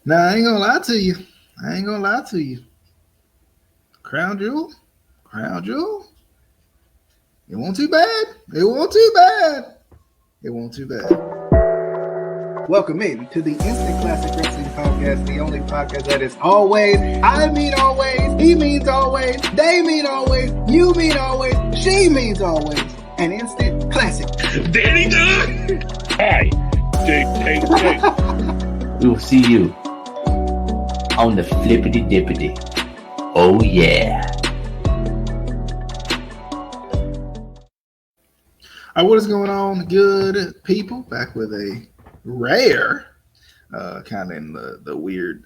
Now, I ain't gonna lie to you. I ain't gonna lie to you. Crown Jewel? Crown Jewel? It won't too bad. It won't too bad. It won't too bad. Welcome in to the Instant Classic Wrestling Podcast, the only podcast that is always, I mean always, he means always, they mean always, you mean always, she means always, an instant classic. Danny Dunn! Hi, JJJ. We will see you on the flippity dippity. Oh yeah. All right, what is going on, good people? Back with a rare, kind of in the weird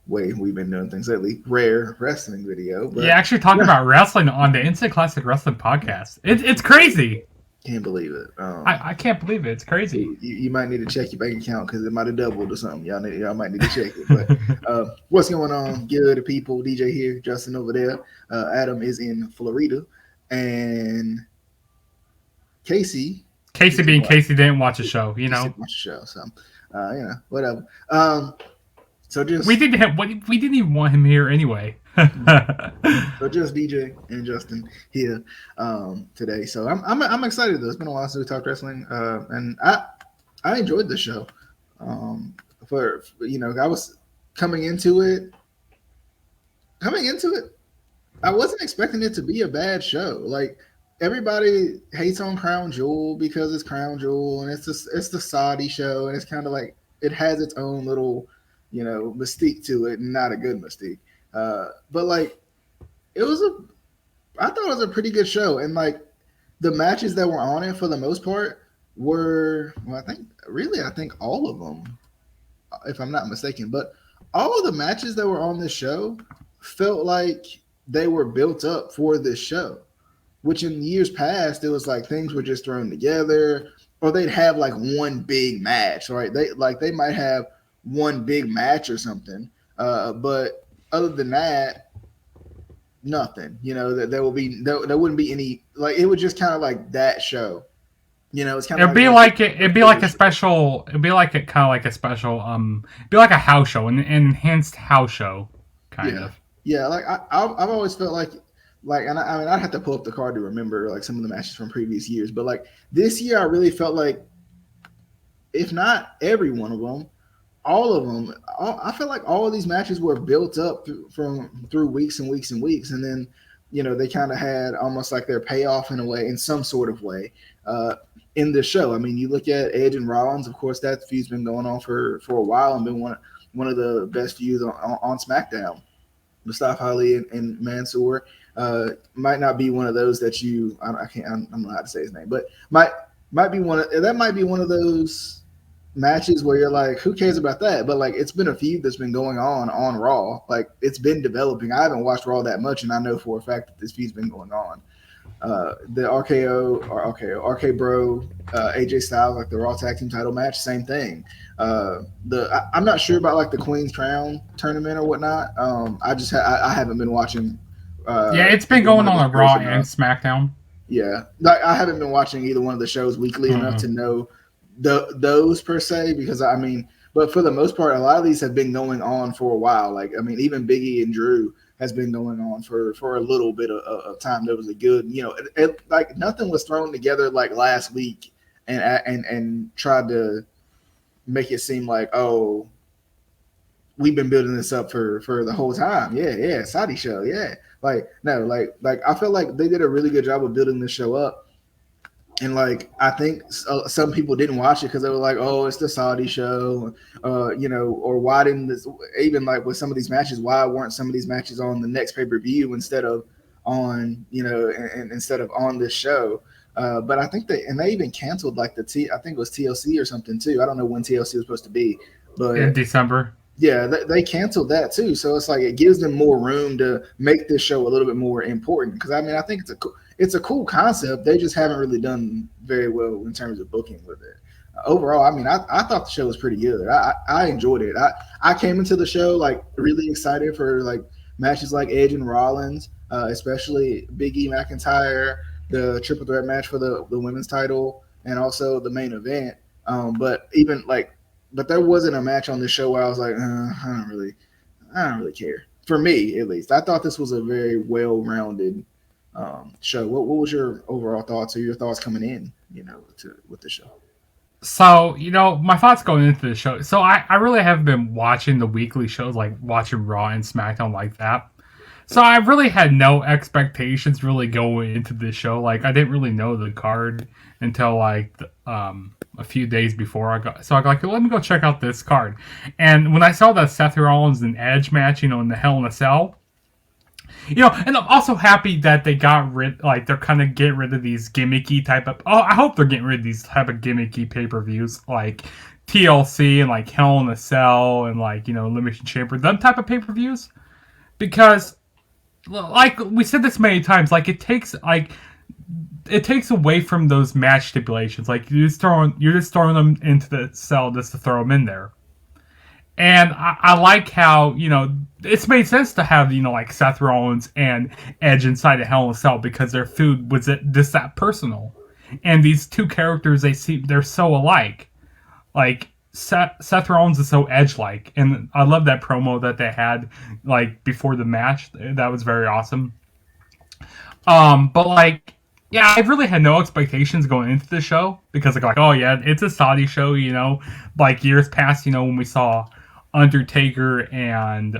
way we've been doing things lately, rare wrestling video. But yeah, actually talking about wrestling on the Instant Classic Wrestling Podcast. It's crazy. Can't believe it. I can't believe it. It's crazy. You might need to check your bank account because it might have doubled or something. Y'all might need to check it. But what's going on, good people? DJ here, Justin over there. Adam is in Florida, and Casey being Casey didn't watch a show, you know. Watch a show, so whatever. So just we didn't even want him here anyway. So just DJ and Justin here today. So I'm excited though. It's been a while since we talked wrestling, and I enjoyed the show. For I was coming into it. I wasn't expecting it to be a bad show. Like, everybody hates on Crown Jewel because it's Crown Jewel and it's the Saudi show, and it's kind of like it has its own little, mystique to it, and not a good mystique. But like, I thought it was a pretty good show, and like the matches that were on it for the most part were, I think all of them, if I'm not mistaken, but all of the matches that were on this show felt like they were built up for this show. Which in years past, it was like things were just thrown together, or they'd have like one big match, right? They might have one big match or something, but other than that, nothing. There wouldn't be any, like, it was just kind of like that show. It's kind of it'd be like a house show, an enhanced house show, kind of. Yeah, like I've always felt like, and I'd have to pull up the card to remember like some of the matches from previous years, but like this year I really felt like, if not every one of them, all of them, I felt like all of these matches were built up through weeks and weeks and weeks, and then they kind of had almost like their payoff in some sort of way in the show. I mean, you look at Edge and Rollins, of course, that feud's been going on for a while and been one of the best feuds on SmackDown. Mustafa Ali and Mansoor. Might not be one of those that I'm not how to say his name, but might be one of those matches where you're like, who cares about that? But like, it's been a feud that's been going on Raw. Like, it's been developing. I haven't watched Raw that much, and I know for a fact that this feud's been going on. The RK Bro, AJ Styles, like the Raw Tag Team title match, same thing. I'm not sure about like the Queen's Crown tournament or whatnot. I haven't been watching. It's been going on Raw and SmackDown. Yeah, like I haven't been watching either one of the shows weekly enough to know those per se, because but for the most part, a lot of these have been going on for a while. Like, even Biggie and Drew has been going on for a little bit of time. There was a good, like nothing was thrown together like last week and tried to make it seem like, oh, we've been building this up for the whole time. Yeah, Saudi show, yeah. Like, no, like I feel like they did a really good job of building this show up. And like, I think some people didn't watch it because they were like, "Oh, it's the Saudi show," or why didn't this? Even like with some of these matches, why weren't some of these matches on the next pay-per-view instead of on, instead of on this show? But I think they even canceled like I think it was TLC or something too. I don't know when TLC was supposed to be, but in December. Yeah, they canceled that too. So it's like it gives them more room to make this show a little bit more important. Because I think it's a cool concept. They just haven't really done very well in terms of booking with it. Overall, I thought the show was pretty good. I enjoyed it. I came into the show like really excited for like matches like Edge and Rollins, especially Biggie McIntyre, the triple threat match for the women's title, and also the main event. But even like but there wasn't a match on this show where I was like, I don't really care. For me, at least, I thought this was a very well-rounded show. What was your overall thoughts, or your thoughts coming in, with the show? So, my thoughts going into the show. So, I really have been watching the weekly shows, like watching Raw and SmackDown like that. So, I really had no expectations really going into this show. Like, I didn't really know the card until, like, a few days before I got. So, I got like, let me go check out this card. And when I saw that Seth Rollins and Edge match, in the Hell in a Cell, and I'm also happy that they got rid, like, they're kind of getting rid of these gimmicky type of, I hope they're getting rid of these type of gimmicky pay-per-views, like TLC and, like, Hell in a Cell and, like, Elimination Chamber, them type of pay-per-views, because, like, we said this many times, like, it takes away from those match stipulations, like, you're just throwing them into the cell just to throw them in there. And I like how, it's made sense to have, like Seth Rollins and Edge inside a Hell in a Cell because their food was just that personal. And these two characters, they're so alike. Like, Seth Rollins is so Edge-like. And I love that promo that they had, like, before the match. That was very awesome. But, like, yeah, I really had no expectations going into the show because, like, oh, yeah, it's a Saudi show, like years past, when we saw Undertaker and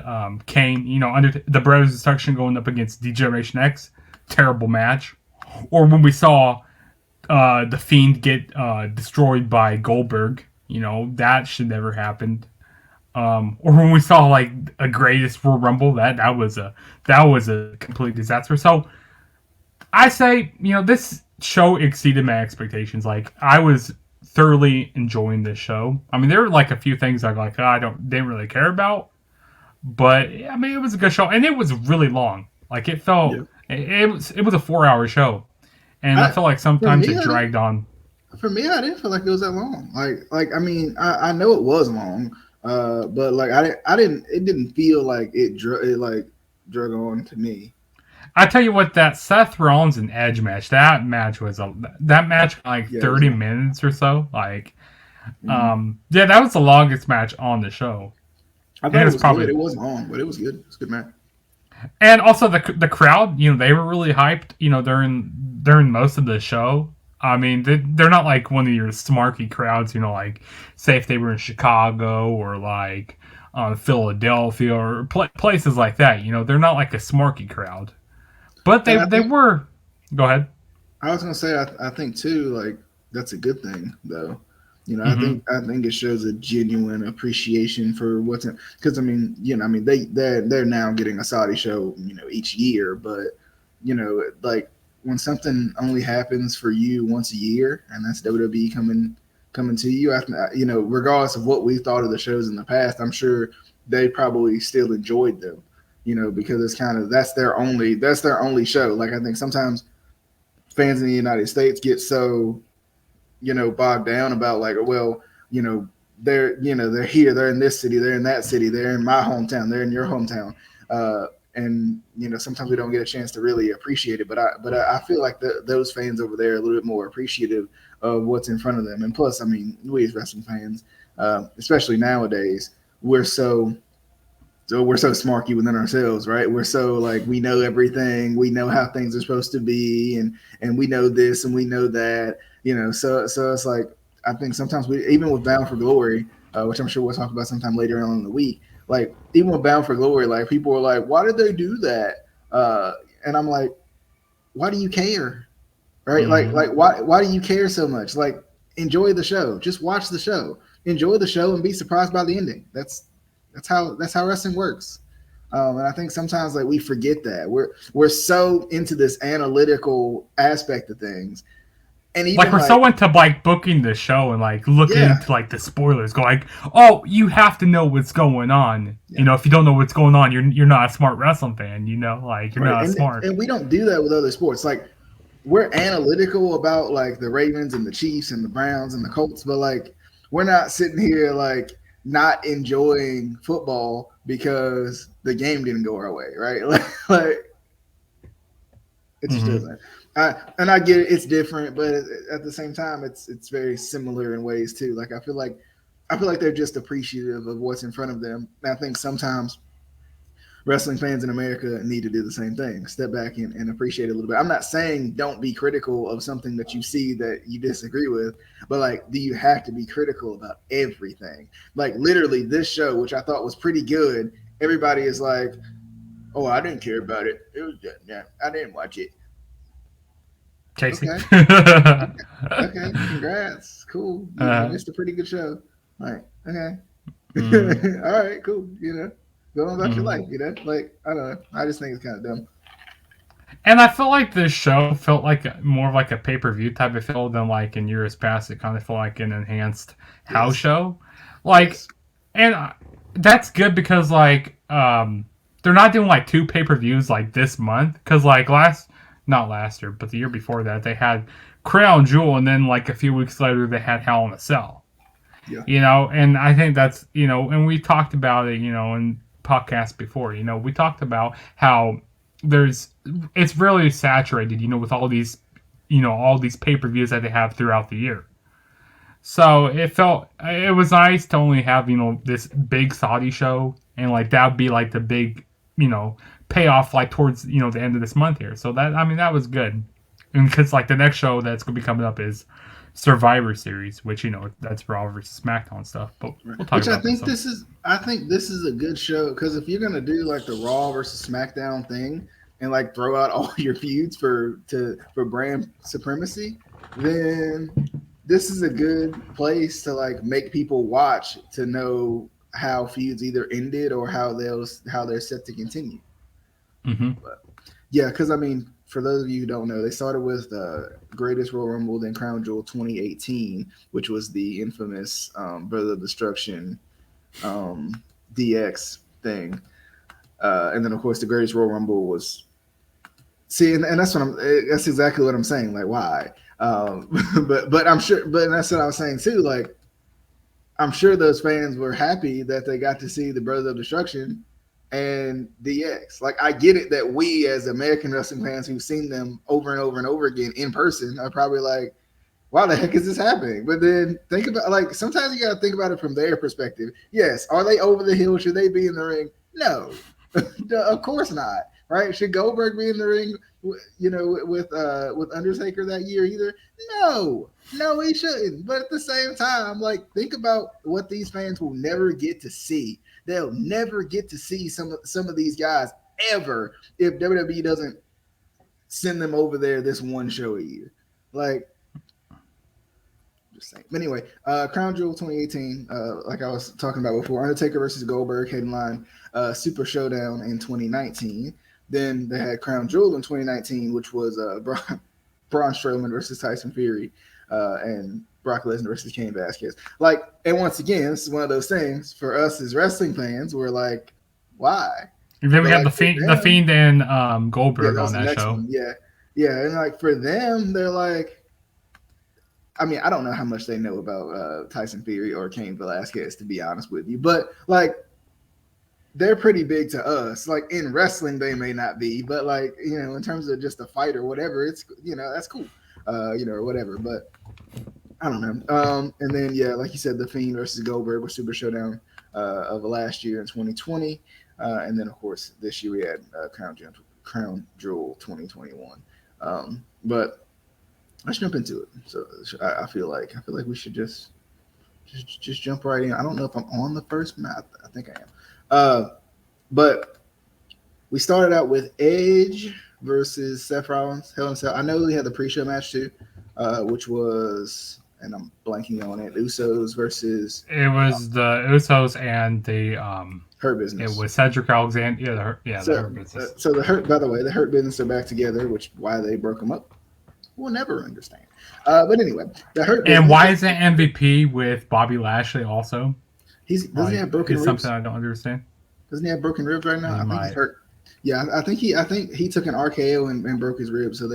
Kane, the Brothers of Destruction going up against D-Generation X, terrible match. Or when we saw The Fiend get destroyed by Goldberg, that should never happened. Or when we saw, like, a Greatest Royal Rumble, that was a complete disaster. So I say, this show exceeded my expectations. Like, I was thoroughly enjoying this show. I mean, there were, like, a few things I didn't really care about, but I mean, it was a good show, and it was really long. Like, it felt it was a 4-hour show, and I felt like sometimes it dragged on. For me, I didn't feel like it was that long. Like I mean, I know it was long, but like I didn't. It didn't feel like it drug on to me. I tell you what, that Seth Rollins and Edge match, that match like 30 minutes or so. Like, yeah, that was the longest match on the show. I thought it was probably good. It wasn't long, but it was good. It's a good match. And also the crowd, they were really hyped, during most of the show. I mean, they're not like one of your smarky crowds, like, say if they were in Chicago or like Philadelphia or places like that. They're not like a smarky crowd. But they were. Go ahead. I was gonna say I think too, like, that's a good thing though. I think it shows a genuine appreciation for what's in, because I mean they're now getting a Saudi show each year, but like, when something only happens for you once a year, and that's WWE coming to you, regardless of what we thought of the shows in the past, I'm sure they probably still enjoyed them. Because it's kind of that's their only show. Like, I think sometimes fans in the United States get so, bogged down about, like, well, they're here, they're in this city, they're in that city, they're in my hometown, they're in your hometown, and sometimes we don't get a chance to really appreciate it. But I feel like those fans over there are a little bit more appreciative of what's in front of them. And plus, I mean, we as wrestling fans, especially nowadays, we're so smarky within ourselves, right? We're so, like, we know everything. We know how things are supposed to be, and we know this and we know that, So it's like, I think sometimes we, even with Bound for Glory, which I'm sure we'll talk about sometime later on in the week, like, even with Bound for Glory, like, people are like, why did they do that? And I'm like, why do you care? Right? Mm-hmm. Like why do you care so much? Like, enjoy the show. Just watch the show. Enjoy the show and be surprised by the ending. That's how wrestling works. And I think sometimes, like, we forget that we're so into this analytical aspect of things, and even, like, we're so into, like, booking the show and, like, looking into, like, the spoilers. Go, like, oh, you have to know what's going on. Yeah. If you don't know what's going on, you're not a smart wrestling fan. Like, you're not smart. And we don't do that with other sports. Like, we're analytical about, like, the Ravens and the Chiefs and the Browns and the Colts, but, like, we're not sitting here, like, not enjoying football because the game didn't go our way, right? Like it just doesn't. And I get it, it's different, but at the same time, it's very similar in ways too. Like, I feel like I feel like they're just appreciative of what's in front of them. And I think sometimes wrestling fans in America need to do the same thing. Step back and appreciate it a little bit. I'm not saying don't be critical of something that you see that you disagree with, but like, do you have to be critical about everything? Like literally this show, which I thought was pretty good, everybody is like, oh, I didn't care about it. It was good. Yeah, I didn't watch it. Casey. Okay. Okay. Congrats. Cool. You missed a pretty good show. Like, okay. All right, cool. Go on about your life, Like, I don't know. I just think it's kind of dumb. And I feel like this show felt like more of like a pay-per-view type of feel than like in years past. It kind of felt like an enhanced house show. Like, and that's good because like they're not doing like 2 pay-per-views like this month. Because like not last year, but the year before that, they had Crown Jewel, and then like a few weeks later they had Hell in a Cell. Yeah. And I think that's, and we talked about it, in podcasts before, we talked about how it's really saturated, with all these, all these pay-per-views that they have throughout the year. So it was nice to only have, this big Saudi show, and like that would be like the big, payoff like towards, the end of this month here. So that was good. And because like the next show that's going to be coming up is Survivor Series, which that's Raw versus SmackDown stuff, but we'll talk which about I think this is a good show, because if you're gonna do like the Raw versus SmackDown thing and like throw out all your feuds for brand supremacy, then this is a good place to like make people watch to know how feuds either ended or how they're set to continue. But, yeah, because I mean, for those of you who don't know, they started with Greatest Royal Rumble, then Crown Jewel 2018, which was the infamous Brother of Destruction DX thing. And then, of course, the Greatest Royal Rumble was... See, and that's that's exactly what I'm saying. Like, why? But I'm sure... But that's what I was saying, too. Like, I'm sure those fans were happy that they got to see the Brother of Destruction and DX. Like, I get it that we as American wrestling fans who've seen them over and over and over again in person are probably like, why the heck is this happening? But then think about, like, sometimes you got to think about it from their perspective. Yes, are they over the hill? Should they be in the ring? No, of course not. Right? Should Goldberg be in the ring, with Undertaker that year either? No, he shouldn't. But at the same time, like, think about what these fans will never get to see. They'll never get to see some of these guys ever if WWE doesn't send them over there this one show a year. Like, just saying. But anyway, Crown Jewel 2018, like I was talking about before, Undertaker versus Goldberg headline Super Showdown in 2019. Then they had Crown Jewel in 2019, which was Braun Strowman versus Tyson Fury, and Brock Lesnar versus Cain Velasquez. Like, and once again, this is one of those things for us as wrestling fans. We're like, why? And then we have the Fiend and Goldberg on that show. One. Yeah, and like for them, they're like, I mean, I don't know how much they know about Tyson Fury or Cain Velasquez, to be honest with you, but like, they're pretty big to us. Like, in wrestling, they may not be, but like, in terms of just a fight or whatever, it's, that's cool, or whatever. But I don't know. And then, yeah, like you said, the Fiend versus Goldberg was Super Showdown of last year in 2020. And then, of course, this year we had Crown Jewel 2021. But let's jump into it. So I feel like we should just jump right in. I don't know if I'm on the first map. I think I am. But we started out with Edge versus Seth Rollins, Hell in a Cell. I know we had the pre-show match too, which was, and I'm blanking on it, Usos versus... It was the Usos and the... Hurt Business. It was Cedric Alexander. The Hurt Business. So the Hurt Business are back together, which why they broke them up, we'll never understand. But anyway, the Hurt Business... And why isn't MVP with Bobby Lashley also? Doesn't he have broken ribs? Something I don't understand. Doesn't he have broken ribs right now? I think he's hurt. Yeah, I think he took an RKO and broke his ribs. So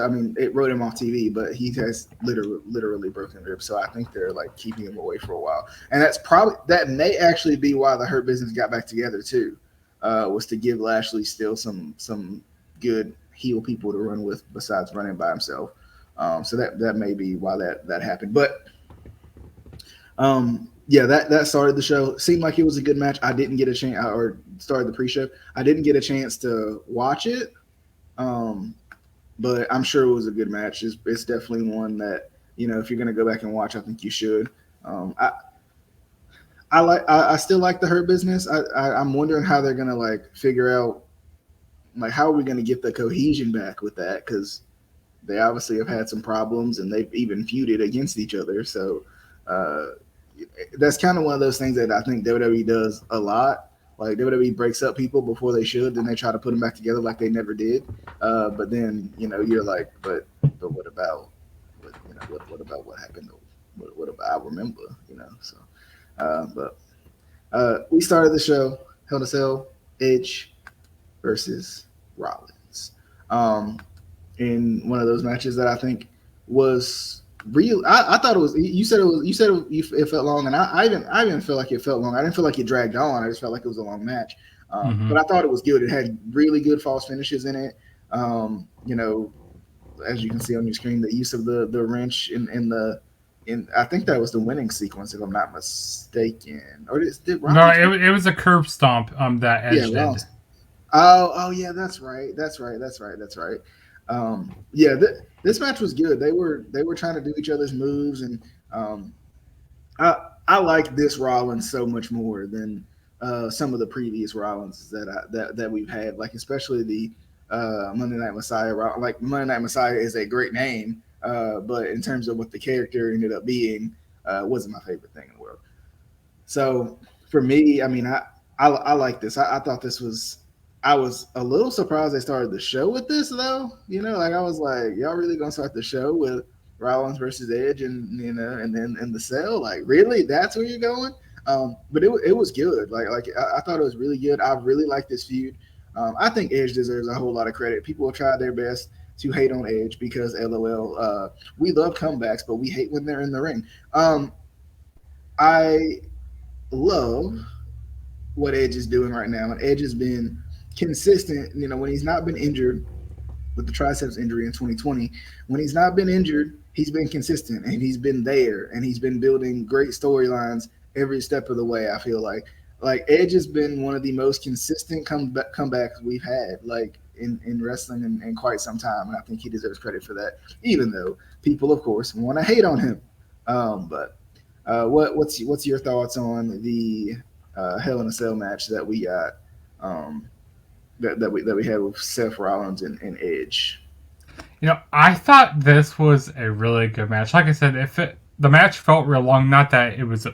I mean, it wrote him off TV, but he has literally broken ribs. So I think they're like keeping him away for a while. And that may actually be why the Hurt Business got back together too, was to give Lashley still some good heel people to run with besides running by himself. So that may be why that happened. But Yeah, that started the show. Seemed like it was a good match. I didn't get a chance, or started the pre-show. I didn't get a chance to watch it, but I'm sure it was a good match. It's definitely one that, if you're gonna go back and watch, I think you should. I still like the Hurt Business. I'm wondering how they're gonna like figure out like how are we gonna get the cohesion back with that, because they obviously have had some problems and they've even feuded against each other. So that's kind of one of those things that I think WWE does a lot. Like WWE breaks up people before they should, then they try to put them back together like they never did. But then you're like, but what about what about what happened? What about I remember? So. But we started the show Hell in a Cell, Edge versus Rollins. In one of those matches that I think was real. I thought it was. You said it felt long, and I even feel like it felt long. I didn't feel like it dragged on. I just felt like it was a long match. But I thought it was good. It had really good false finishes in it. As you can see on your screen, the use of the wrench in I think that was the winning sequence, if I'm not mistaken. Or did Rollins? No, it was a curb stomp that Edge did. Oh yeah, that's right. This match was good. They were trying to do each other's moves, and I like this Rollins so much more than some of the previous Rollins that we've had. Like especially the Monday Night Messiah. Like Monday Night Messiah is a great name, but in terms of what the character ended up being, wasn't my favorite thing in the world. So for me, I mean, I like this. I thought this was. I was a little surprised they started the show with this, though. Like I was like, y'all really gonna start the show with Rollins versus Edge, and and then in the cell? Like, really? That's where you're going? But it was good. Like I thought it was really good. I really like this feud. I think Edge deserves a whole lot of credit. People will try their best to hate on Edge because, LOL, we love comebacks, but we hate when they're in the ring. I love what Edge is doing right now, and Edge has been consistent. When he's not been injured with the triceps injury in 2020, when he's not been injured, he's been consistent and he's been there and he's been building great storylines every step of the way. I feel like Edge has been one of the most consistent comebacks we've had in wrestling in quite some time, and I think he deserves credit for that, even though people of course want to hate on him. But what's your thoughts on the Hell in a Cell match that we got that we had with Seth Rollins and Edge? I thought this was a really good match. Like I said, the match felt real long. Not that it was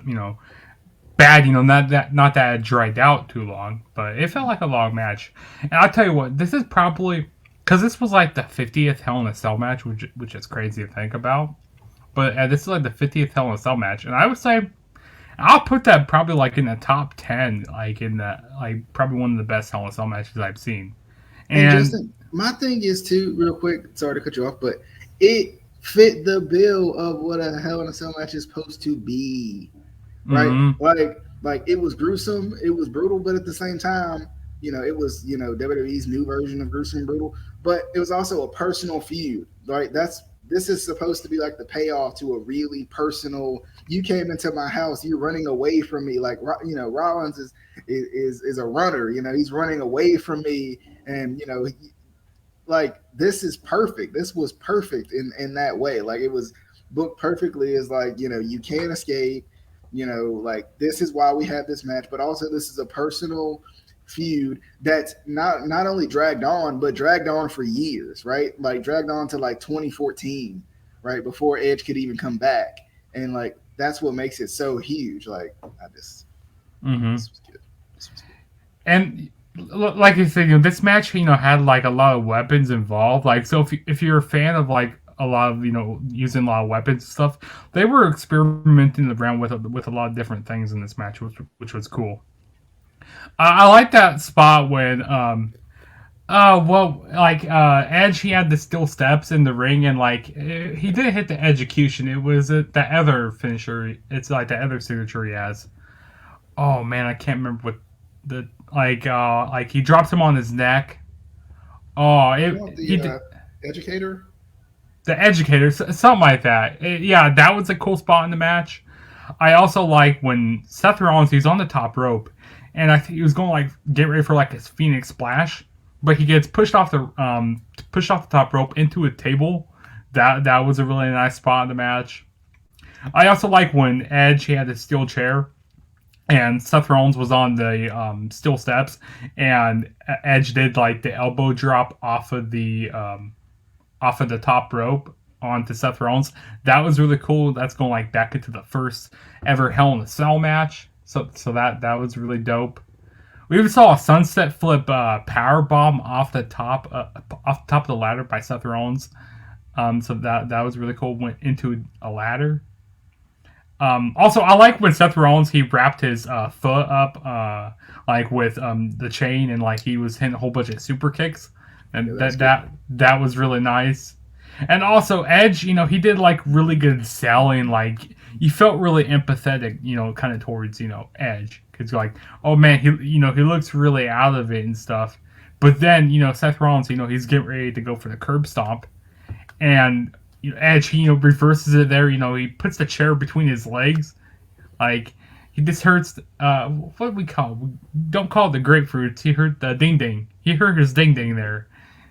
bad. Not that it dragged out too long, but it felt like a long match. And I'll tell you what, this is probably because this was like the 50th Hell in a Cell match, which is crazy to think about. But this is like the 50th Hell in a Cell match, and I would say I'll put that probably like in the top 10, probably one of the best Hell in a Cell matches I've seen. And Justin, my thing is too, real quick, sorry to cut you off, but it fit the bill of what a Hell in a Cell match is supposed to be, right? Mm-hmm. Like it was gruesome, it was brutal, but at the same time, it was WWE's new version of gruesome and brutal, but it was also a personal feud, right? This is supposed to be like the payoff to a really personal. You came into my house, you're running away from me. Like Rollins is a runner. He's running away from me, and this is perfect. This was perfect in that way. Like it was booked perfectly as you can't escape. This is why we have this match, but also this is a personal feud that's not only dragged on, but dragged on for years, right? Like dragged on to 2014, right, before Edge could even come back, and that's what makes it so huge. This was good. And like you said, this match had a lot of weapons involved. So if you're a fan of a lot of using a lot of weapons and stuff, they were experimenting around with a lot of different things in this match, which was cool. I like that spot when Edge, he had the steel steps in the ring, and he didn't hit the execution. It was the other finisher. It's the other signature he has. Oh man, I can't remember what the he drops him on his neck. Educator. The educator, something like that. Yeah, that was a cool spot in the match. I also like when Seth Rollins, he's on the top rope, and I think he was going to like get ready for like his Phoenix Splash, but he gets pushed off the top rope into a table. That was a really nice spot in the match. I also like when Edge, he had the steel chair, and Seth Rollins was on the steel steps, and Edge did like the elbow drop off of the top rope onto Seth Rollins. That was really cool. That's going like back into the first ever Hell in a Cell match. So that was really dope. We even saw a sunset flip power bomb off the top of the ladder by Seth Rollins. So that was really cool. Went into a ladder. Also, I like when Seth Rollins, he wrapped his foot up like with the chain, and like he was hitting a whole bunch of super kicks, and that was really nice. And also Edge, he did like really good selling. Like you felt really empathetic, kind of towards Edge, because you're like, oh man, he looks really out of it and stuff. But then Seth Rollins, he's getting ready to go for the curb stomp, and Edge, he reverses it there. He puts the chair between his legs, like he just hurts. What do we call? We don't call it the grapefruits. He hurt the ding ding. He hurt his ding ding there.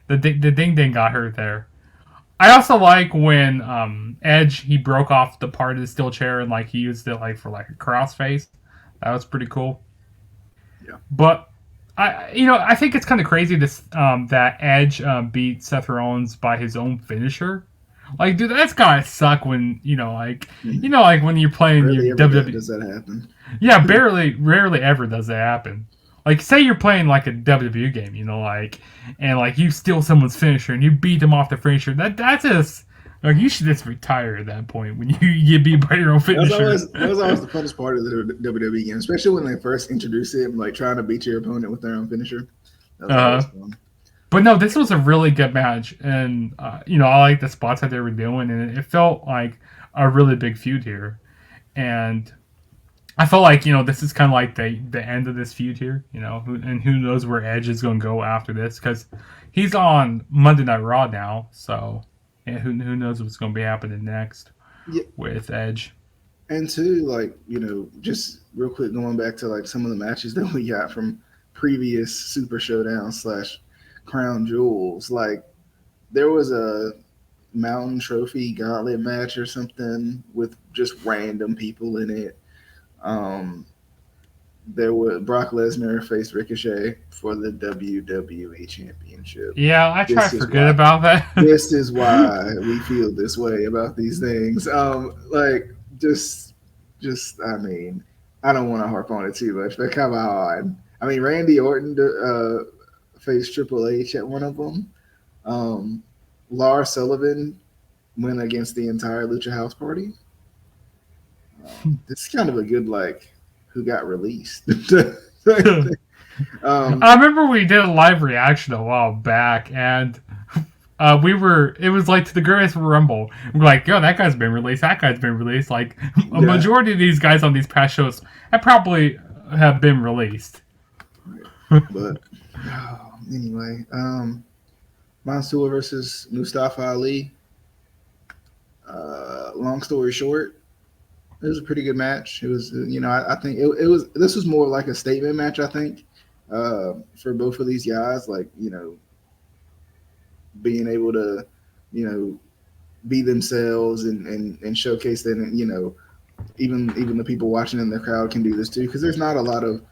The ding ding got hurt there. I also like when Edge, he broke off the part of the steel chair and like he used it like for like a crossface. That was pretty cool. Yeah. But I think it's kind of crazy that Edge beat Seth Rollins by his own finisher. Like, dude, that's gotta suck when like when you're playing your WWE. Does that happen? Yeah, rarely ever does that happen. Like, say you're playing like a WWE game, and like you steal someone's finisher and you beat them off the finisher. That's just like you should just retire at that point when you get beat by your own finisher. That was always the funnest part of the WWE game, especially when they first introduced it, like trying to beat your opponent with their own finisher. That was always fun. But no, this was a really good match, and I like the spots that they were doing, and it felt like a really big feud here, and I felt like this is kind of like the end of this feud here, and who knows where Edge is going to go after this, because he's on Monday Night Raw now, so yeah, who knows what's going to be happening next with Edge. And too, like just real quick, going back to like some of the matches that we got from previous Super Showdown / Crown Jewels, like there was a Mountain Trophy Gauntlet match or something with just random people in it. There was Brock Lesnar faced Ricochet for the WWE Championship. Yeah, I try to forget about that. This is why we feel this way about these things. Like just I mean, I don't want to harp on it too much, but come on. I mean, Randy Orton faced Triple H at one of them. Lars Sullivan went against the entire Lucha House Party. This is kind of a good who got released. I remember we did a live reaction a while back, and it was like to the Greatest Rumble. We're like, yo, that guy's been released. That guy's been released. Like a majority of these guys on these past shows probably have been released. But anyway, Mansoor versus Mustafa Ali. Long story short, it was a pretty good match. It was, I think it was. This was more like a statement match. I think for both of these guys, being able to, be themselves and showcase that, even the people watching in the crowd can do this too, because there's not a lot of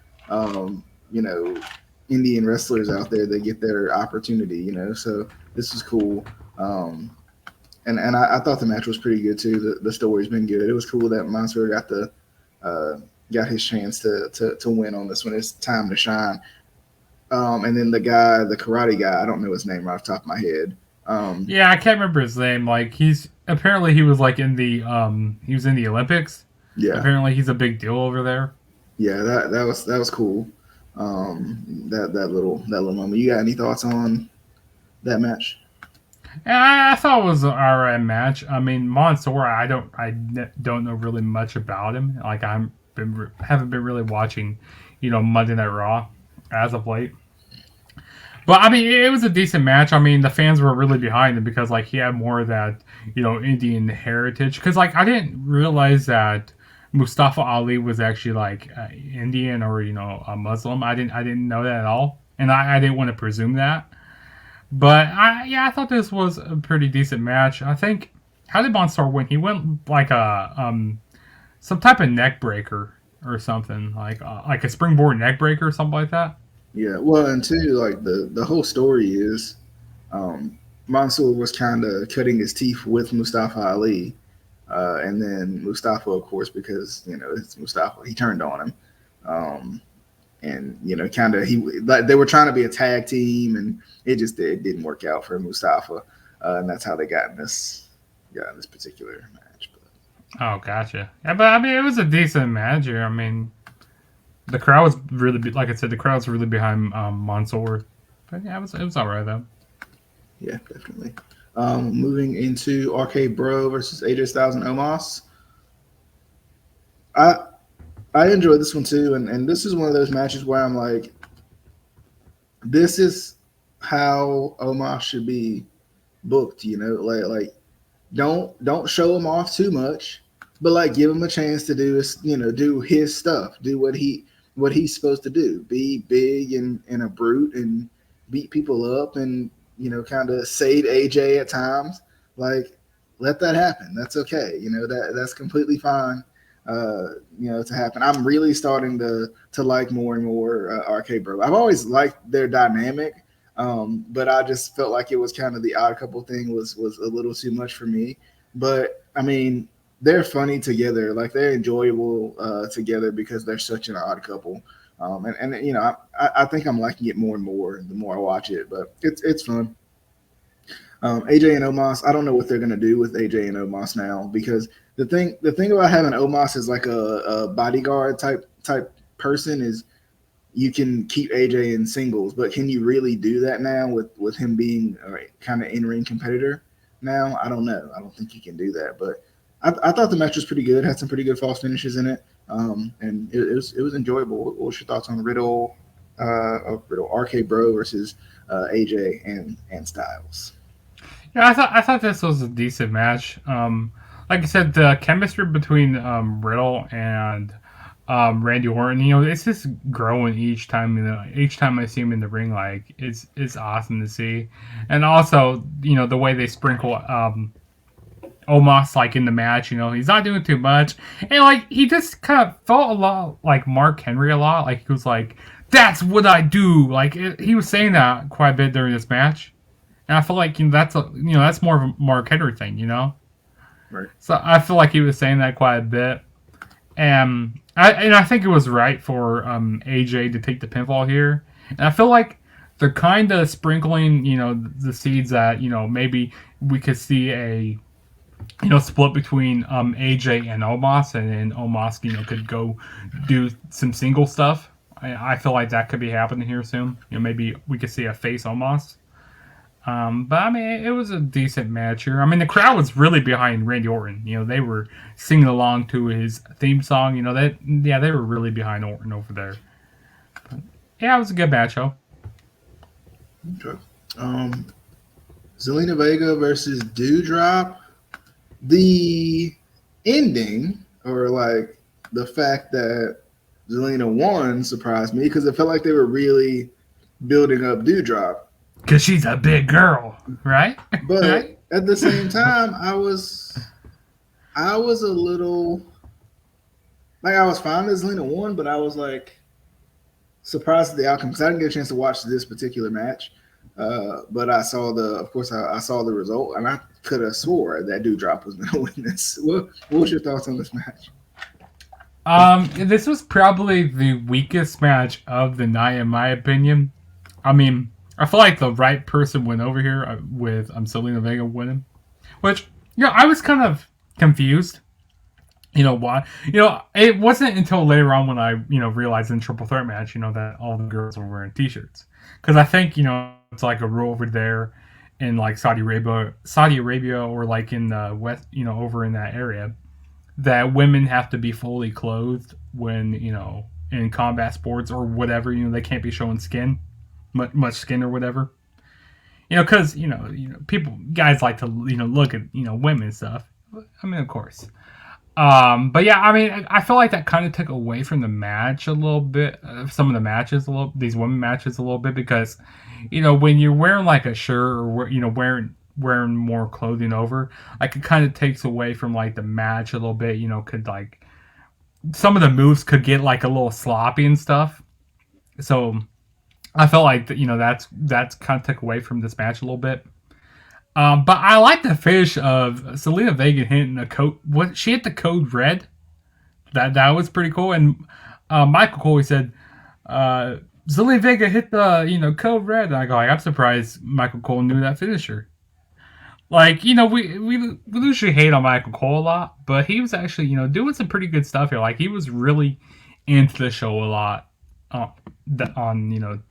Indian wrestlers out there that get their opportunity, so this is cool. And I thought the match was pretty good too. The story's been good. It was cool that Mansoor got his chance to win on this one. It's time to shine. And then the karate guy, I don't know his name right off the top of my head. Yeah, I can't remember his name. Like he was in the Olympics. Yeah. Apparently he's a big deal over there. Yeah, that was cool. That little moment. You got any thoughts on that match? I thought it was an alright match. I mean, Mansoor, I don't know really much about him. Like haven't been really watching, Monday Night Raw as of late. But I mean, it was a decent match. I mean, the fans were really behind him because he had more of that, Indian heritage. Because I didn't realize that Mustafa Ali was actually like Indian or a Muslim. I didn't know that at all, and I didn't want to presume that. But I thought this was a pretty decent match. I think how did Mansoor win? He went like a some type of neck breaker or something like a springboard neck breaker or something like that. Yeah, well, and two, like the whole story is, Mansoor was kind of cutting his teeth with Mustafa Ali, and then Mustafa, of course, because it's Mustafa, he turned on him, and kind of they were trying to be a tag team, and it didn't work out for Mustafa, and that's how they got in this particular match. But. Oh, gotcha. Yeah, but I mean, it was a decent match here. I mean, the crowd was really, like I said, the crowd was really behind Mansoor. But yeah, it was all right though. Yeah, definitely. Moving into RK Bro versus AJ Styles and Omos. I enjoyed this one too, and this is one of those matches where I'm like, this is how Omos should be booked. Like don't show him off too much, but like give him a chance to do his stuff, do what he's supposed to do, be big and a brute and beat people up and kind of save AJ at times. Like, let that happen. That's okay. That's completely fine. To happen. I'm really starting to like more and more RK Bro. I've always liked their dynamic, but I just felt like it was kind of the odd couple thing was a little too much for me. But I mean, they're funny together. Like they're enjoyable together because they're such an odd couple. I think I'm liking it more and more the more I watch it. But it's fun. AJ and Omos, I don't know what they're gonna do with AJ and Omos now, because the thing about having Omos as like a bodyguard type person is you can keep AJ in singles, but can you really do that now with him being a kind of in-ring competitor now? I don't know. I don't think you can do that, but I thought the match was pretty good. Had some pretty good false finishes in it, and it was enjoyable. What was your thoughts on Riddle RK Bro versus AJ and Styles? Yeah, I thought this was a decent match. Like I said, the chemistry between Riddle and Randy Orton, it's just growing each time. Each time I see him in the ring, like it's awesome to see. And also, the way they sprinkle Omos like in the match, he's not doing too much, and like he just kind of felt a lot like Mark Henry a lot. Like he was like, "That's what I do." Like he was saying that quite a bit during this match. And I feel like that's more of a Mark Henry thing, Right. So I feel like he was saying that quite a bit, and I think it was right for AJ to take the pinfall here. And I feel like they're kind of sprinkling, the seeds that maybe we could see a split between AJ and Omos, and then Omos could go do some single stuff. I feel like that could be happening here soon. Maybe we could see a face Omos. But I mean, it was a decent match here. I mean, the crowd was really behind Randy Orton. They were singing along to his theme song. They were really behind Orton over there. But, yeah, it was a good match, though. Okay. Selena Vega versus Dewdrop. The ending, or like the fact that Zelina won, surprised me because it felt like they were really building up Dewdrop. Because she's a big girl, right? But right? at the same time, I was a little like, I was fine that Zelina won, but I was like surprised at the outcome because I didn't get a chance to watch this particular match. But I saw I saw the result, and I could have swore that Dewdrop was going to win this. What was your thoughts on this match? This was probably the weakest match of the night, in my opinion. I mean, I feel like the right person went over here with Selena Vega winning, which I was kind of confused. Why? It wasn't until later on when I realized in Triple Threat match that all the girls were wearing T-shirts, because I think it's like a rule over there in like Saudi Arabia or like in the West, over in that area, that women have to be fully clothed when in combat sports or whatever. They can't be showing skin. Much skin or whatever, because guys like to look at women and stuff. I mean, of course, But yeah, I mean, I feel like that kind of took away from the match a little bit. Some of the matches, these women matches a little bit, because when you're wearing like a shirt, or wearing more clothing over, like it kind of takes away from like the match a little bit. Could like some of the moves could get like a little sloppy and stuff. So I felt like that's kind of took away from this match a little bit. But I like the finish of Selena Vega hitting the code. What she hit the code red. That was pretty cool. And Michael Cole said, Selena Vega hit the code red. And I go, I'm surprised Michael Cole knew that finisher. Like we usually hate on Michael Cole a lot, but he was actually doing some pretty good stuff here. Like he was really into the show a lot on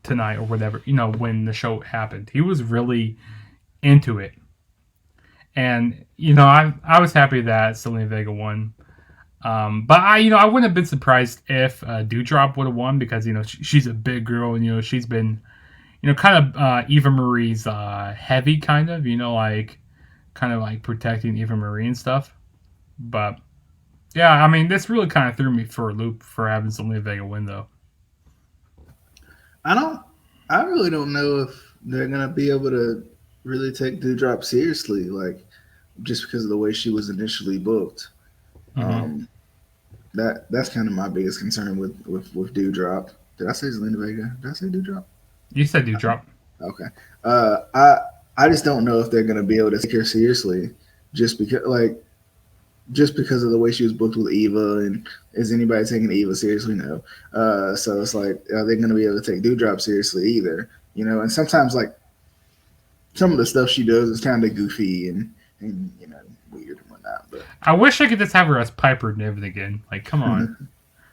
tonight or whatever. When the show happened, he was really into it. And I was happy that Selena Vega won. But I wouldn't have been surprised if Dewdrop would have won, because she's a big girl, and she's been kind of Eva Marie's heavy, kind of like protecting Eva Marie and stuff. But yeah, I mean, this really kind of threw me for a loop for having Selena Vega win, though. I really don't know if they're gonna be able to really take Dewdrop seriously, like just because of the way she was initially booked. Mm-hmm. That's kind of my biggest concern with Dewdrop. Did I say Selena Vega? Did I say Dewdrop? You said Dewdrop. Okay. I just don't know if they're gonna be able to take her seriously, just because of the way she was booked with Eva, and is anybody taking Eva seriously? No. So it's like, are they gonna be able to take Dewdrop seriously either? And sometimes like some of the stuff she does is kind of goofy and weird and whatnot. But I wish I could just have her as Piper Niven again. Like, come on,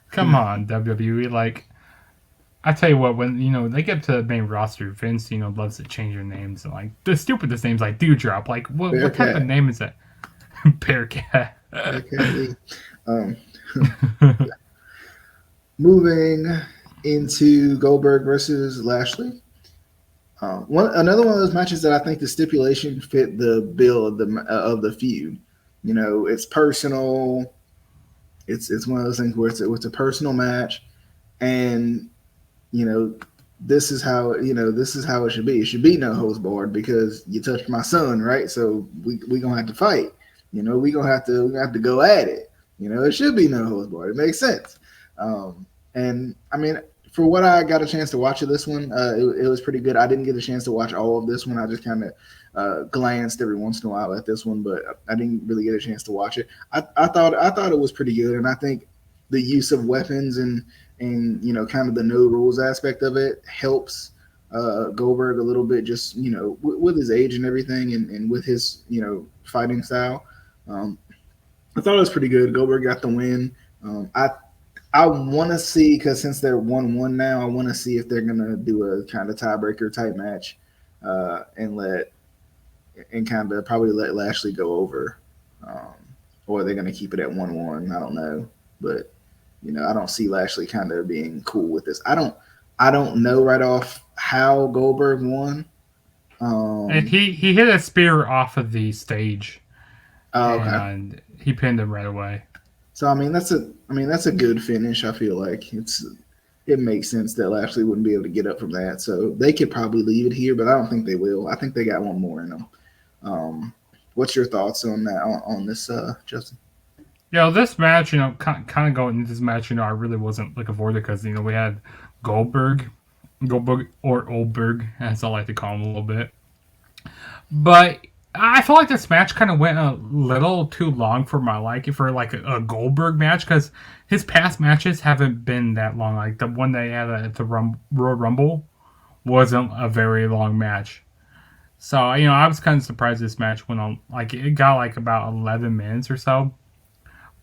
come on, WWE. Like, I tell you what, when they get to the main roster, Vince loves to change their names. And, like, the stupidest names, like Dewdrop. Like, what type of name is that? Bearcat. Moving into Goldberg versus Lashley. Another one of those matches that I think the stipulation fit the bill of the feud. It's personal. It's one of those things where it's a personal match, and this is how it should be. It should be no holds barred, because you touched my son, right? So we gonna have to fight. We gonna have to go at it. It should be no holds barred. It makes sense. And I mean, for what I got a chance to watch of this one, it was pretty good. I didn't get a chance to watch all of this one. I just kind of glanced every once in a while at this one, but I didn't really get a chance to watch it. I thought it was pretty good, and I think the use of weapons and kind of the no rules aspect of it helps Goldberg a little bit, just with his age and everything, and with his fighting style. I thought it was pretty good. Goldberg got the win. I want to see, because since they're 1-1 now, I want to see if they're gonna do a kind of tiebreaker type match, and kind of probably let Lashley go over, or they're gonna keep it at 1-1. I don't know, but I don't see Lashley kind of being cool with this. I don't know right off how Goldberg won. And he hit a spear off of the stage, and he pinned him right away. So I mean that's a good finish. I feel like it makes sense that Lashley wouldn't be able to get up from that. So they could probably leave it here, but I don't think they will. I think they got one more in them. What's your thoughts on that on this, Justin? This match, kind of going into this match, I really wasn't looking forward to it, because we had Goldberg or Oldberg, as I like to call him a little bit. But I feel like this match kind of went a little too long for my liking, for like a Goldberg match, because his past matches haven't been that long. Like the one they had at the Royal Rumble wasn't a very long match. So, I was kind of surprised this match went on, like it got like about 11 minutes or so.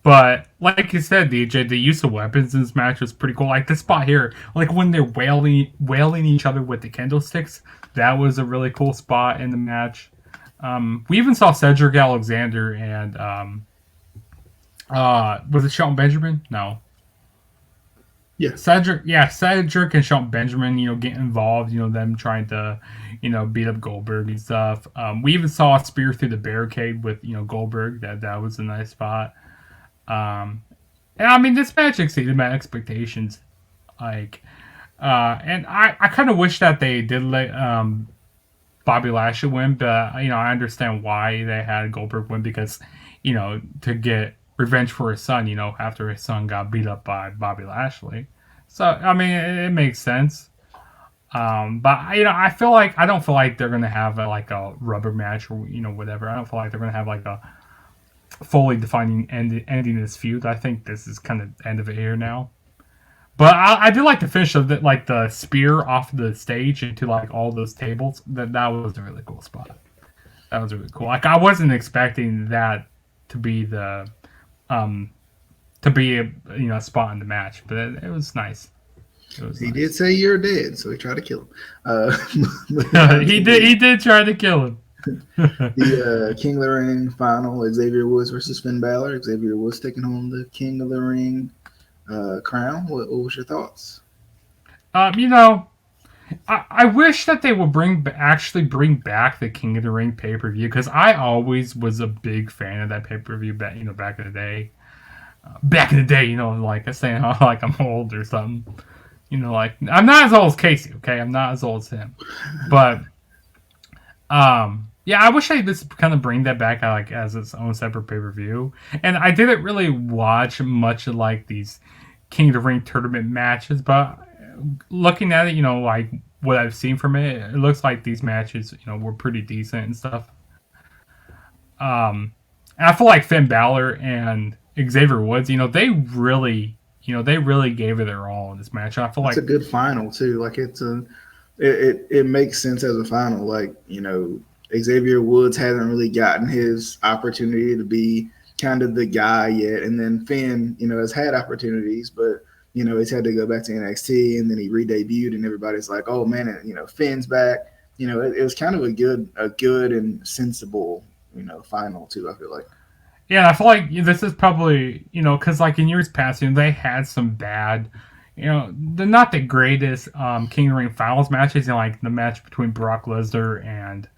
But like you said, DJ, the use of weapons in this match was pretty cool. Like this spot here, like when they're wailing each other with the candlesticks, that was a really cool spot in the match. We even saw Cedric Alexander and was it Shelton Benjamin? No. Yeah. Cedric and Shelton Benjamin, get involved, them trying to, beat up Goldberg and stuff. We even saw a spear through the barricade with, Goldberg. That was a nice spot. And I mean, this match exceeded my expectations. Like, and I kind of wish that they did let Bobby Lashley win, but I understand why they had Goldberg win because, to get revenge for his son, after his son got beat up by Bobby Lashley. So I mean, it makes sense. But I don't feel like they're gonna have like a rubber match or whatever. I don't feel like they're gonna have like a fully defining ending this feud. I think this is kind of the end of it here now. But I did like the finish of the spear off the stage into like all those tables. That was a really cool spot. That was really cool. Like I wasn't expecting that to be the spot in the match, but it was nice. He did say you're dead, so he tried to kill him. He did try to kill him. The King of the Ring final: Xavier Woods versus Finn Balor. Xavier Woods taking home the King of the Ring crown. What was your thoughts? I wish that they would actually bring back the King of the Ring pay-per-view because I always was a big fan of that pay-per-view back in the day. Back in the day, like I'm saying, like I'm old or something. Like I'm not as old as Casey. Okay, I'm not as old as him, but yeah, I wish I just kind of bring that back like as its own separate pay-per-view. And I didn't really watch much of like these King of the Ring tournament matches, but looking at it, like what I've seen from it, it looks like these matches, were pretty decent and stuff. And I feel like Finn Balor and Xavier Woods, they really gave it their all in this match. I feel it's like a good final too. Like it makes sense as a final. Like Xavier Woods hasn't really gotten his opportunity to be kind of the guy yet, and then Finn, has had opportunities, but he's had to go back to NXT, and then he re-debuted, and everybody's like, "Oh man, Finn's back." It was kind of a good and sensible, final too. I feel like. Yeah, I feel like this is probably, because like in years past, they had some bad, they're not the greatest King of the Ring finals matches. Like the match between Brock Lesnar and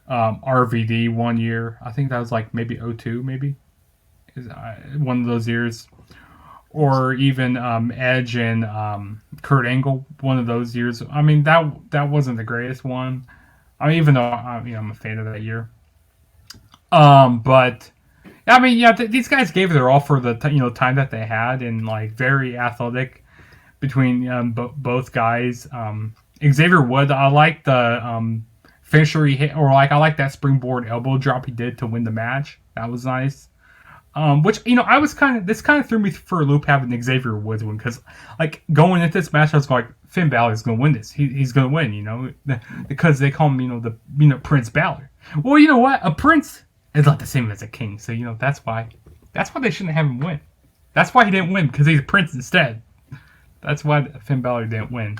RVD one year. I think that was like maybe 02, maybe one of those years, or even Edge and Kurt Angle one of those years. I mean that wasn't the greatest one. I mean, even though I'm a fan of that year, but. I mean, yeah, these guys gave their all for the time that they had, and like very athletic between both guys. Xavier Wood, I like the finisher he hit, or like I like that springboard elbow drop he did to win the match. That was nice. Which I was this kind of threw me for a loop having Xavier Woods win because like going into this match I was like Finn Balor is going to win this. He's going to win, because they call him the Prince Balor. Well, you know what, a prince. It's not the same as a king, so that's why they shouldn't have him win. That's why he didn't win, because he's a prince instead. That's why Finn Balor didn't win.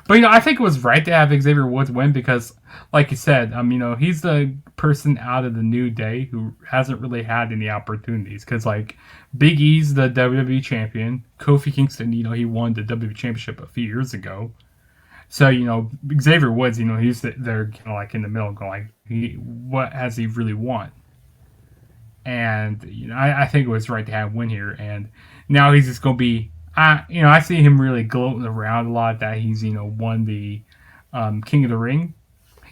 But I think it was right to have Xavier Woods win because, like you said, he's the person out of the New Day who hasn't really had any opportunities. Because like Big E's the WWE champion, Kofi Kingston, he won the WWE championship a few years ago. So, Xavier Woods, he's there kind of like in the middle going like, what has he really won? And I think it was right to have him win here. And now he's just going to be, I see him really gloating around a lot that he's won the King of the Ring.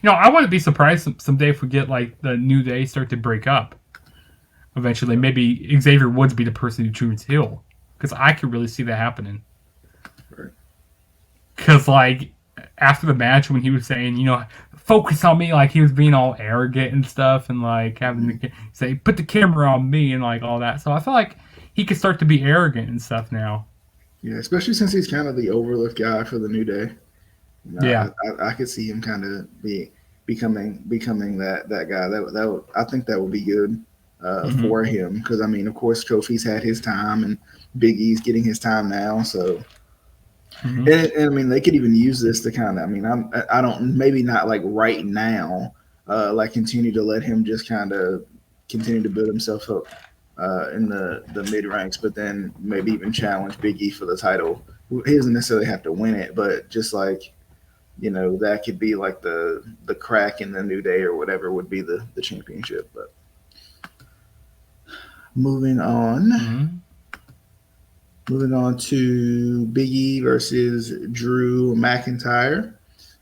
I wouldn't be surprised someday if we get like the New Day start to break up. Eventually, maybe Xavier Woods be the person who turns heel, because I could really see that happening. Because like after the match when he was saying focus on me, like he was being all arrogant and stuff, and like having to say put the camera on me and like all that. So I feel like he could start to be arrogant and stuff now. Yeah, especially since he's kind of the overlooked guy for the New Day. Yeah, I could see him kind of becoming that guy. That would, I think that would be good for him, because of course Kofi's had his time and Big E's getting his time now. So. And they could even use this to kind of, I don't, maybe not like right now, like continue to let him just kind of continue to build himself up in the mid ranks, but then maybe even challenge Big E for the title. He doesn't necessarily have to win it, but just like, that could be like the crack in the New Day or whatever would be the championship. But moving on. Moving on to Biggie versus Drew McIntyre.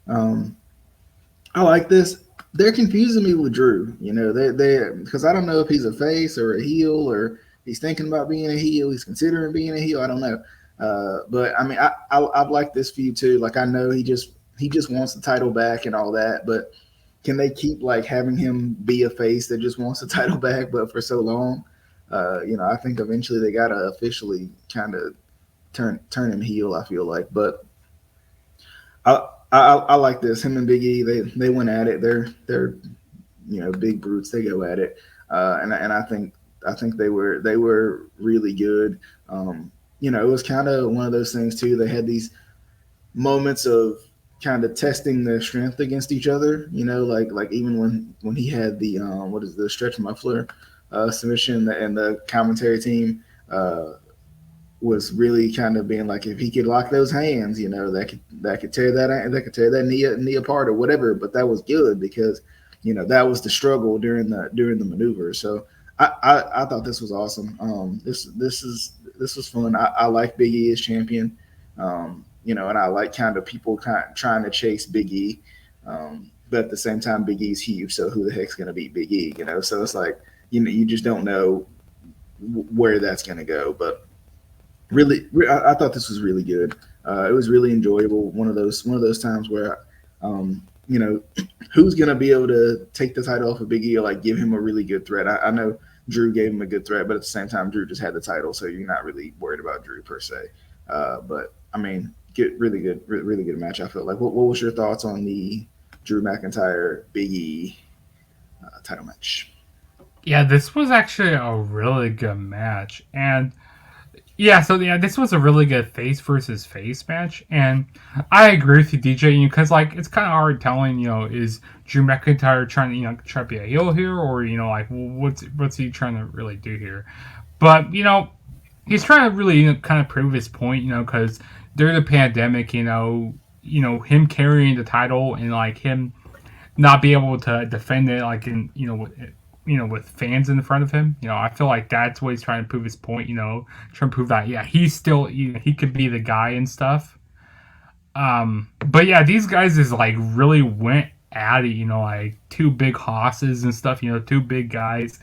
I like this. They're confusing me with Drew. You know, they because I don't know if he's a face or a heel or he's thinking about being a heel. He's considering being a heel. I don't know. But I mean, I've liked this feud too. Like I know he just wants the title back and all that, but can they keep like having him be a face that just wants the title back, but for so long? I think eventually they gotta officially kind of turn him heel. I feel like, but I like this. Him and Big E, they went at it. They're big brutes. They go at it, and I think they were really good. It was kind of one of those things too. They had these moments of kind of testing their strength against each other. Like even when he had the the stretch muffler submission, and the commentary team was really kind of being like, if he could lock those hands, that could tear that knee apart or whatever. But that was good because that was the struggle during the maneuver. So I thought this was awesome. This was fun. I like Big E as champion. And I like kind of people trying to chase Big E. But at the same time, Big E's huge. So who the heck's going to beat Big E? So it's like, you just don't know where that's going to go. But really, I thought this was really good. It was really enjoyable. One of those times where, who's going to be able to take the title off of Big E or like give him a really good threat? I know Drew gave him a good threat, but at the same time, Drew just had the title, so you're not really worried about Drew per se. But I mean, really good match. I felt like. What was your thoughts on the Drew McIntyre Big E title match? Yeah, this was actually a really good match, and this was a really good face versus face match, and I agree with you, DJ, because like it's kind of hard telling, is Drew McIntyre trying to try to be a heel here, or what's he trying to really do here? But he's trying to really kind of prove his point, because during the pandemic, him carrying the title and like him not be able to defend it, like in with fans in front of him, I feel like that's what he's trying to prove his point, trying to prove that, he's still, he could be the guy and stuff. But yeah, these guys is like really went at it, like two big hosses and stuff, two big guys,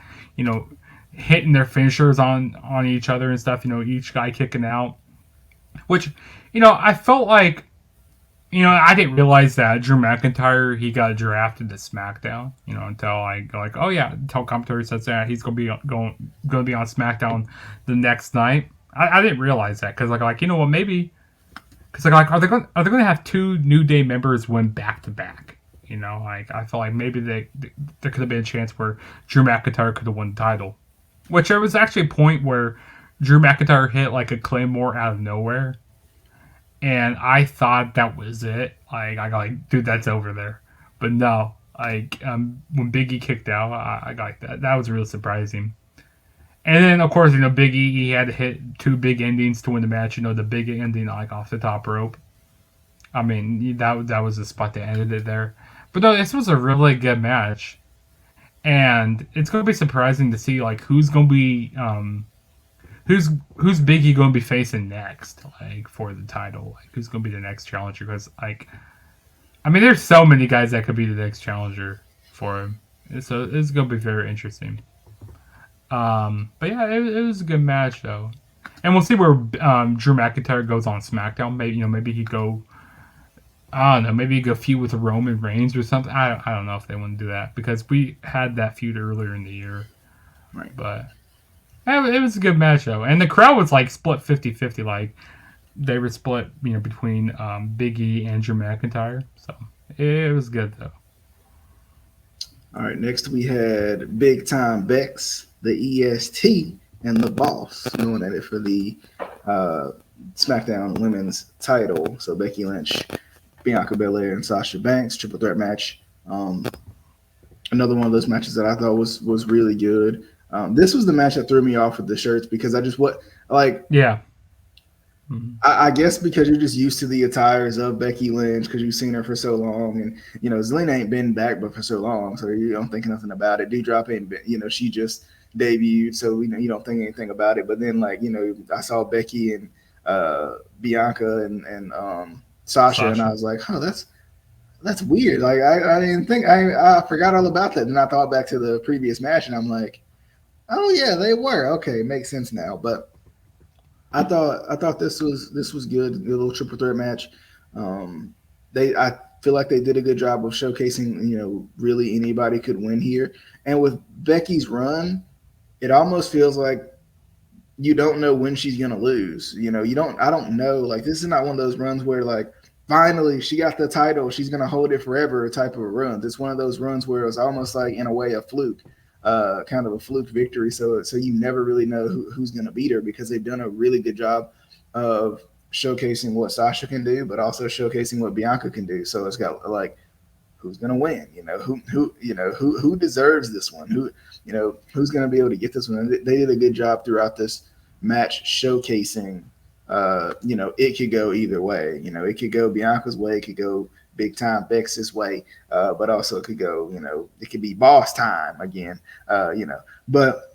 hitting their finishers on each other and stuff, each guy kicking out, which, I felt like, I didn't realize that Drew McIntyre, he got drafted to SmackDown, until I go like, oh yeah, until commentary says that he's gonna be on SmackDown the next night. I didn't realize that because what, maybe because are they going to have two New Day members win back to back? I felt like maybe there could have been a chance where Drew McIntyre could have won the title, which there was actually a point where Drew McIntyre hit like a Claymore out of nowhere. And I thought that was it. I got like, dude, that's over there. But no, when Biggie kicked out, I got like that. That was really surprising. And then, of course, Biggie, he had to hit two big endings to win the match. The big ending like off the top rope. I mean, that was the spot that ended it there. But no, this was a really good match. And it's going to be surprising to see like who's going to be who's Biggie going to be facing next, like for the title? Like who's going to be the next challenger? Because there's so many guys that could be the next challenger for him. So it's going to be very interesting. But yeah, it was a good match though, and we'll see where Drew McIntyre goes on SmackDown. Maybe he go. I don't know. Maybe he go feud with Roman Reigns or something. I don't know if they want to do that because we had that feud earlier in the year, right? But. It was a good match, though. And the crowd was, like, split 50-50. Like, they were split, between Big E and Drew McIntyre. So, it was good, though. All right, next we had Big Time Bex, the EST, and the Boss going at it for the SmackDown Women's title. So, Becky Lynch, Bianca Belair, and Sasha Banks, triple threat match. Another one of those matches that I thought was really good. This was the match that threw me off with the shirts because I guess because you're just used to the attires of Becky Lynch because you've seen her for so long, and Zelina ain't been back but for so long, so you don't think nothing about it. Dewdrop ain't been, she just debuted, so you don't think anything about it. But then like I saw Becky and Bianca and Sasha, and I was like, oh, that's weird. Like I didn't think I forgot all about that, and I thought back to the previous match, and I'm like, oh yeah, they were okay. Makes sense now. But I thought this was good. A little triple threat match. I feel like they did a good job of showcasing, really anybody could win here. And with Becky's run, it almost feels like you don't know when she's gonna lose. I don't know. Like, this is not one of those runs where like finally she got the title, she's gonna hold it forever type of a run. It's one of those runs where it was almost like in a way a fluke. Kind of a fluke victory, so you never really know who's going to beat her, because they've done a really good job of showcasing what Sasha can do, but also showcasing what Bianca can do. So it's got like, who's going to win? Who deserves this one? Who's going to be able to get this one? They did a good job throughout this match showcasing. It could go either way. It could go Bianca's way. It could go big time Bex's way, but also it could go, it could be boss time again, but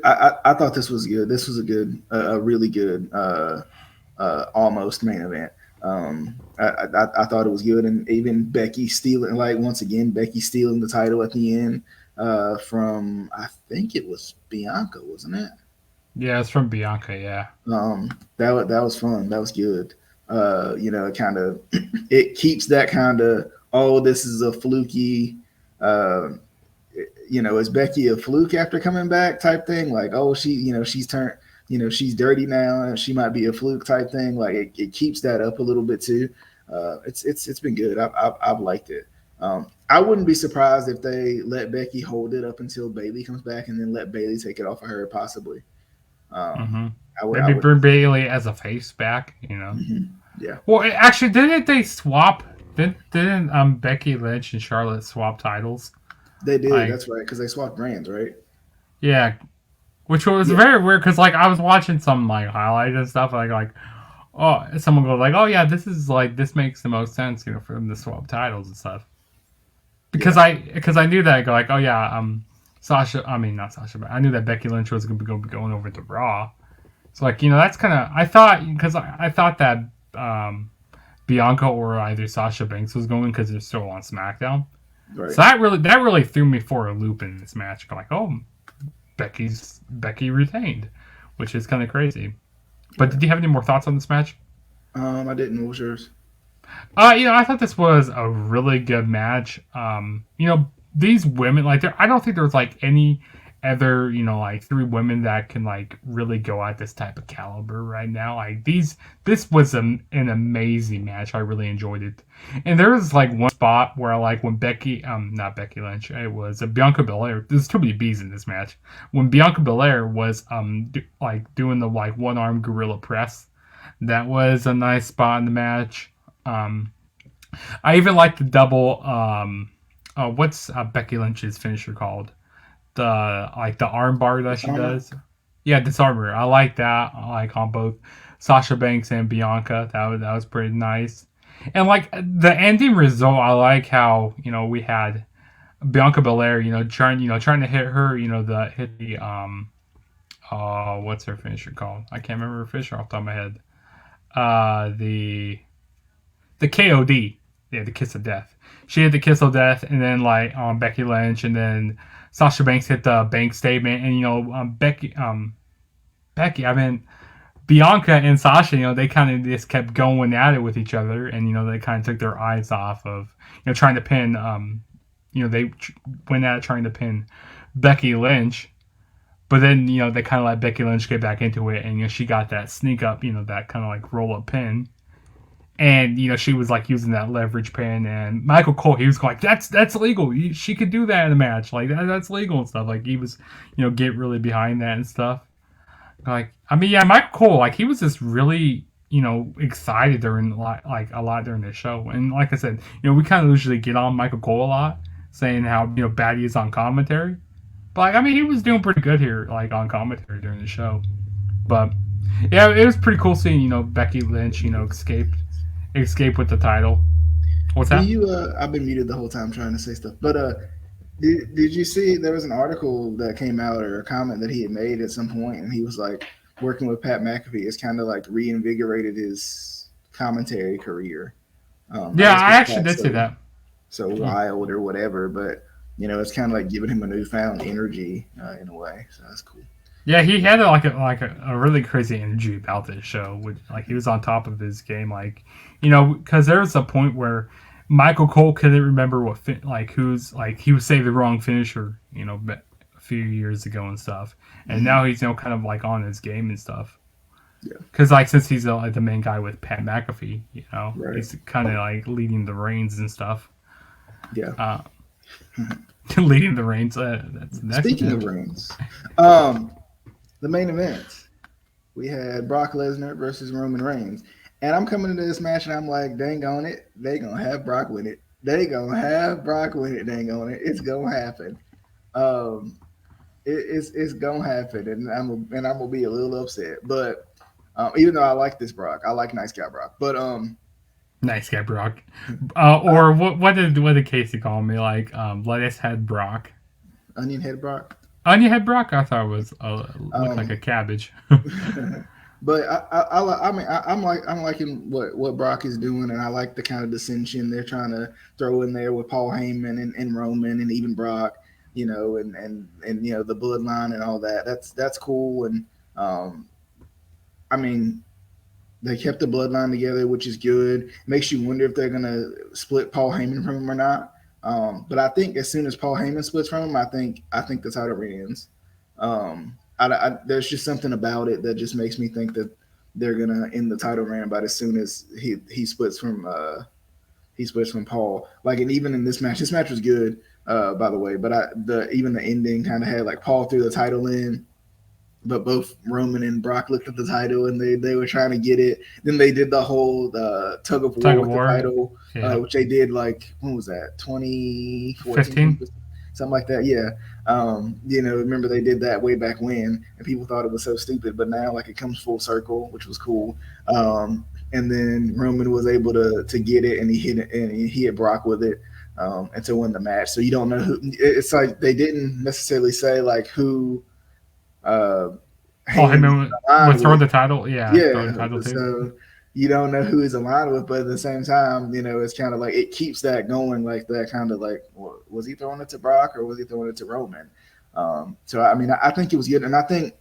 I thought this was good. This was a really good, almost main event. I thought it was good. And even Becky stealing, like, once again, Becky stealing the title at the end, from, I think it was Bianca, wasn't it? Yeah, it's from Bianca. Yeah. That was fun. That was good. It kind of it keeps that kind of, oh, this is a fluky, is Becky a fluke after coming back type thing? Like, oh, she's turned, she's dirty now and she might be a fluke type thing. Like, it keeps that up a little bit too. It's been good. I've liked it. I wouldn't be surprised if they let Becky hold it up until Bayley comes back and then let Bayley take it off of her possibly. Maybe bring Bayley as a face back, Mm-hmm. Yeah. Well, actually, didn't they swap? Didn't Becky Lynch and Charlotte swap titles? They did. That's right, because they swapped brands, right? Yeah, which was very weird, because like I was watching some like highlights and stuff, like oh, someone goes like, oh yeah, this makes the most sense, for them to swap titles and stuff. Because I knew that, I go like, oh yeah, Sasha. I mean, not Sasha, but I knew that Becky Lynch was going to be going over to Raw. So like, that's kind of, I thought that Bianca or either Sasha Banks was going, because they're still on SmackDown. Right. So that really threw me for a loop in this match. I'm like, oh, Becky retained, which is kind of crazy. But did you have any more thoughts on this match? I didn't. What was yours? I thought this was a really good match. These women, like, I don't think there was like any other, like, three women that can like really go at this type of caliber right now. Like, this was an amazing match. I really enjoyed it. And there was like one spot where I like when not Becky Lynch, it was Bianca Belair. There's too many B's in this match. When Bianca Belair was doing the like one arm gorilla press, that was a nice spot in the match. I even like the double. What's Becky Lynch's finisher called? The arm bar that she does. Yeah, disarmer. I like that. I like on both Sasha Banks and Bianca. That was pretty nice. And like the ending result, I like how we had Bianca Belair, trying to hit her, hit the what's her finisher called? I can't remember her finisher off the top of my head. The KOD. Yeah, the Kiss of Death. She hit the Kiss of Death, and then like Becky Lynch, and then Sasha Banks hit the bank statement, and Becky, Bianca and Sasha, they kind of just kept going at it with each other, and they kind of took their eyes off of trying to pin, they went at it trying to pin Becky Lynch, but then they kind of let Becky Lynch get back into it, and she got that sneak up, that kind of like roll up pin. And she was like using that leverage pin, and Michael Cole, he was going like, that's illegal. She could do that in a match, like that's legal and stuff. Like, he was get really behind that and stuff. Like, I mean, yeah, Michael Cole, like, he was just really excited during like a lot during the show. And like I said, we kind of usually get on Michael Cole a lot, saying how bad he is on commentary. But like, I mean, he was doing pretty good here, like on commentary during the show. But yeah, it was pretty cool seeing Becky Lynch escape with the title. What's that? I've been muted the whole time trying to say stuff. But Did you see there was an article that came out or a comment that he had made at some point, and he was like working with Pat McAfee has kind of like reinvigorated his commentary career. Yeah, I guess actually did see that. So wild or whatever, but it's kind of like giving him a newfound energy in a way. So that's cool. Yeah, he had a really crazy energy about this show. Which, like, he was on top of his game. Like, because there was a point where Michael Cole couldn't remember he would say the wrong finisher, a few years ago and stuff. And now he's kind of like on his game and stuff. Yeah. Because like since he's like the main guy with Pat McAfee, Right. he's kind of like leading the reins and stuff. Yeah. Leading the reins. That's Speaking of reigns, the main event, we had Brock Lesnar versus Roman Reigns. And I'm coming into this match and I'm like, dang on it, they gonna have Brock win it. Dang on it. It's gonna happen. It's gonna happen, and I'm gonna be a little upset. But even though I like this Brock, I like nice guy Brock. But nice guy Brock, or what did Casey call me? Like lettuce head Brock, onion head Brock. Onion head Brock, I thought was looked like a cabbage. But I'm liking what Brock is doing, and I like the kind of dissension they're trying to throw in there with Paul Heyman and Roman and even Brock, and the bloodline and all that. That's cool, and I mean, they kept the bloodline together, which is good. Makes you wonder if they're gonna split Paul Heyman from him or not. But I think as soon as Paul Heyman splits from him, I think the title ends. There's just something about it that just makes me think that they're gonna end the title reign about as soon as he splits from Paul. Like, and even in this match was good, by the way. But even the ending kind of had like Paul threw the title in, but both Roman and Brock looked at the title and they were trying to get it. Then they did the whole tug of war with the title, which they did like, when was that? 2014, something like that. Yeah. Remember they did that way back when, and people thought it was so stupid, but now like it comes full circle, which was cool. And then Roman was able to get it, and he hit it, and he hit Brock with it, and to win the match. So you don't know who. It's like they didn't necessarily say like who. Heyman would throw the title. Yeah. The title so too. you don't know who he's aligned with, but at the same time, it's kind of like it keeps that going, like that kind of like, was he throwing it to Brock or was he throwing it to Roman? So I mean, I think it was good, and I think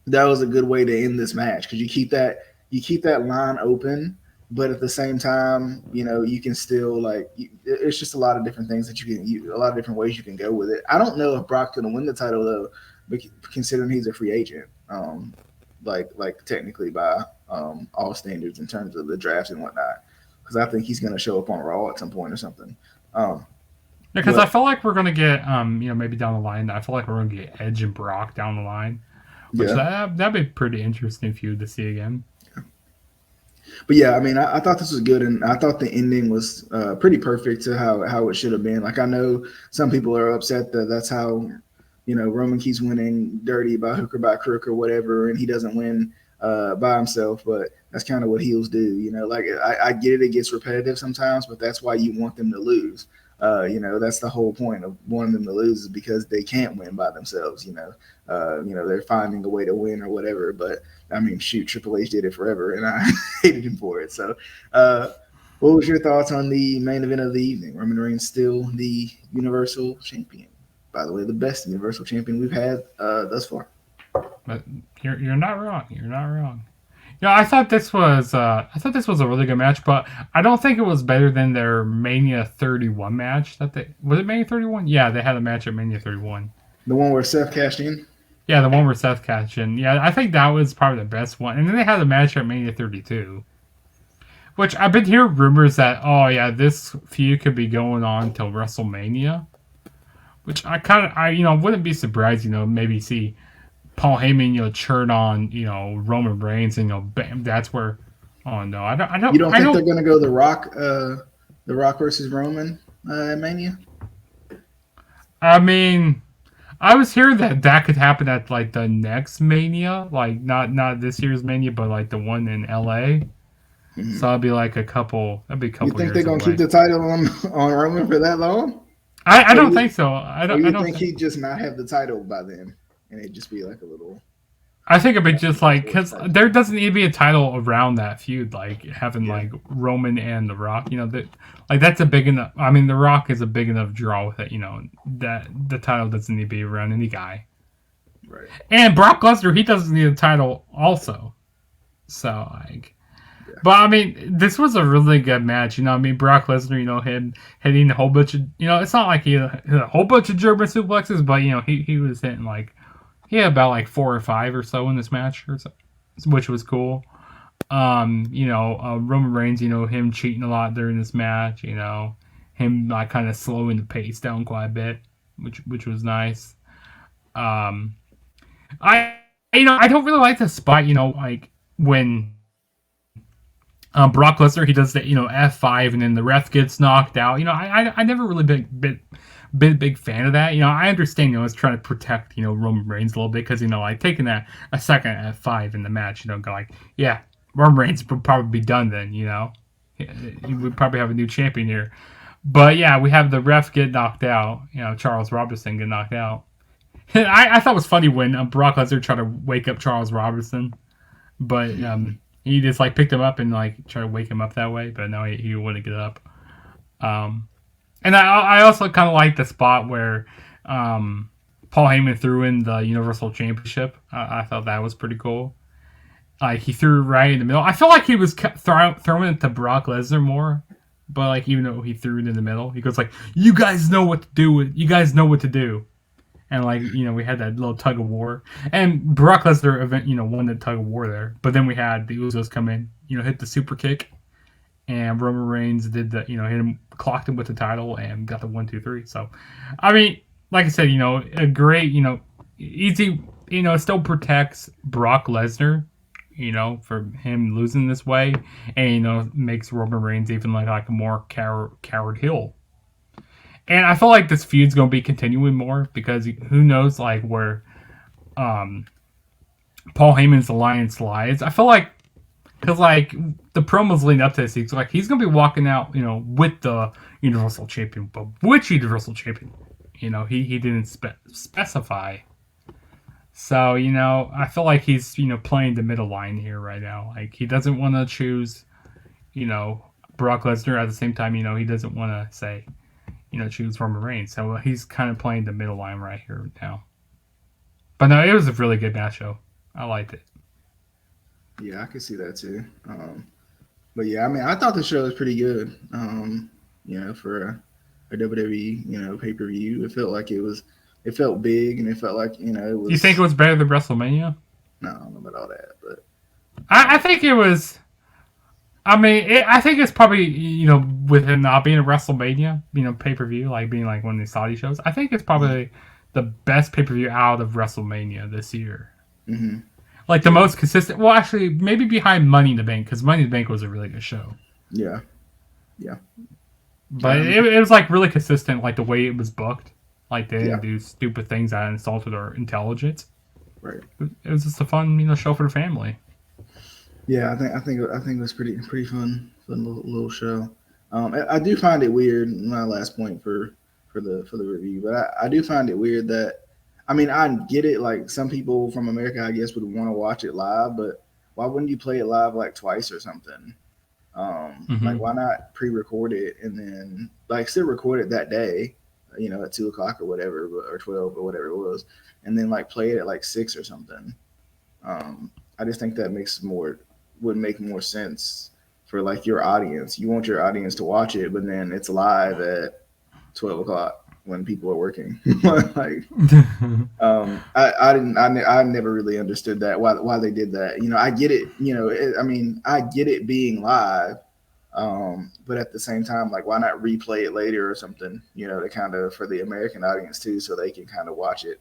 that was a good way to end this match because you keep that line open, but at the same time, you can still like it's just a lot of different things that a lot of different ways you can go with it. I don't know if Brock's going to win the title though, but considering he's a free agent, like technically by all standards in terms of the drafts and whatnot, because I think he's going to show up on Raw at some point or something. Because I feel like we're going to get, maybe down the line, I feel like we're going to get Edge and Brock down the line, which that'd be pretty interesting for you to see again. But yeah, I mean, I thought this was good, and I thought the ending was pretty perfect to how it should have been. Like, I know some people are upset that that's how, Roman keeps winning dirty by hook or by crook or whatever, and he doesn't win by himself, but that's kind of what heels do. Like I get it gets repetitive sometimes, but that's why you want them to lose. That's the whole point of wanting them to lose is because they can't win by themselves. They're finding a way to win or whatever. But I mean, shoot, Triple H did it forever, and I hated him for it. So, what was your thoughts on the main event of the evening? Roman Reigns still the Universal Champion. By the way, the best Universal Champion we've had thus far. But you're not wrong. You're not wrong. I thought this was a really good match, but I don't think it was better than their Mania 31 match. Was it Mania 31? Yeah, they had a match at Mania 31. The one where Seth cashed in? Yeah, the one where Seth cashed in. Yeah, I think that was probably the best one. And then they had a match at Mania 32, which I've been hearing rumors that, this feud could be going on till WrestleMania, which I wouldn't be surprised, maybe see Paul Heyman, churn on, Roman Reigns, and bam, that's where. Oh no, I don't. You don't think they're gonna go the Rock versus Roman at Mania? I mean, I was hearing that could happen at like the next Mania, like not this year's Mania, but like the one in LA. Mm-hmm. So that'd be like a couple. That'd be a couple. You think they're gonna keep the title on Roman for that long? I So don't you, think so. I or don't. I you don't think think. he'd just not have the title by then, and it'd just be like a little I think it'd be back and just forth like towards because Park. there doesn't need to be a title around that feud, like having Yeah, like Roman and The Rock. You know that like that's a big enough. I mean, The Rock is a big enough draw with it. You know that the title doesn't need to be around any guy. right. And Brock Lesnar, he doesn't need a title also. So like, Yeah, but I mean, this was a really good match. You know, I mean, Brock Lesnar, you know, him hitting a whole bunch of, you know, it's not like he hit a whole bunch of German suplexes, but you know, he was hitting like he had about like 4 or 5 or so in this match, or so, which was cool. You know, Roman Reigns, you know, him cheating a lot during this match. You know, him like kind of slowing the pace down quite a bit, which was nice. Um, I you know I don't really like the spot. You know, like when Brock Lesnar, he does the F5 and then the ref gets knocked out. You know, I never really big fan of that. You know, I understand it's trying to protect Roman Reigns a little bit because like taking that a second F5 in the match, go like yeah, Roman Reigns would probably be done then. He would probably have a new champion here. But yeah, we have the ref get knocked out. Charles Robinson get knocked out. I thought it was funny when Brock Lesnar tried to wake up Charles Robinson, but he just like picked him up and like tried to wake him up that way, but no, he wouldn't get up. And I also kind of like the spot where Paul Heyman threw in the Universal Championship. I thought that was pretty cool. Like he threw it right in the middle. I feel like he was throwing it to Brock Lesnar more, but like even though he threw it in the middle, he goes like, "You guys know what to do. You guys know what to do." And like we had that little tug of war, and Brock Lesnar event won the tug of war there. But then we had the Usos come in, hit the super kick, and Roman Reigns did the hit him, clocked him with the title, and got the 1, 2, 3. So, I mean, like I said, a great easy still protects Brock Lesnar, for him losing this way, and makes Roman Reigns even like a more coward heel. And I feel like this feud's going to be continuing more because who knows like where Paul Heyman's alliance lies. I feel like because like the promos leading up to this, he's going to be walking out, with the Universal Champion, but which Universal Champion? He didn't specify. So I feel like he's playing the middle line here right now. Like he doesn't want to choose, Brock Lesnar at the same time. He doesn't want to say. Choose Roman Reigns. So he's kind of playing the middle line right here now. But no, it was a really good match show. I liked it. Yeah, I could see that too. But yeah, I mean, I thought the show was pretty good. For a WWE, pay-per-view, it felt like it felt big, and it felt like it was. You think it was better than WrestleMania? No, I don't know about all that, but I think it was. I mean, I think it's probably, with it not being a WrestleMania, pay-per-view, like being like one of these Saudi shows, I think it's probably the best pay-per-view out of WrestleMania this year. Mm-hmm. Like the most consistent, well, actually, maybe behind Money in the Bank, because Money in the Bank was a really good show. Yeah. But it was like really consistent, like the way it was booked. Like they didn't do stupid things that insulted our intelligence. Right. It was just a fun, show for the family. Yeah, I think it was pretty fun little show. I do find it weird. My last point for the review, but I do find it weird that, I mean, I get it. Like some people from America, I guess, would want to watch it live, but why wouldn't you play it live like twice or something? Like why not pre-record it and then like still record it that day, at 2:00 or whatever, or 12 or whatever it was, and then like play it at like 6 or something. I just think that would make more sense for like your audience. You want your audience to watch it, but then it's live at 12:00 when people are working. Like, I never really understood that why they did that. I get it. I get it being live, but at the same time, like, why not replay it later or something? To kind of for the American audience too, so they can kind of watch it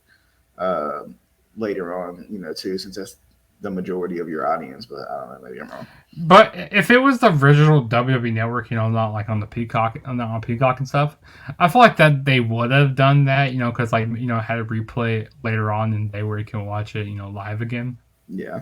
later on. Too, since that's the majority of your audience, but I don't know, maybe I'm wrong. But if it was the original WWE Network, not like on the Peacock, on Peacock and stuff, I feel like that they would have done that, because like had to replay it later on in the day where you can watch it, live again. Yeah.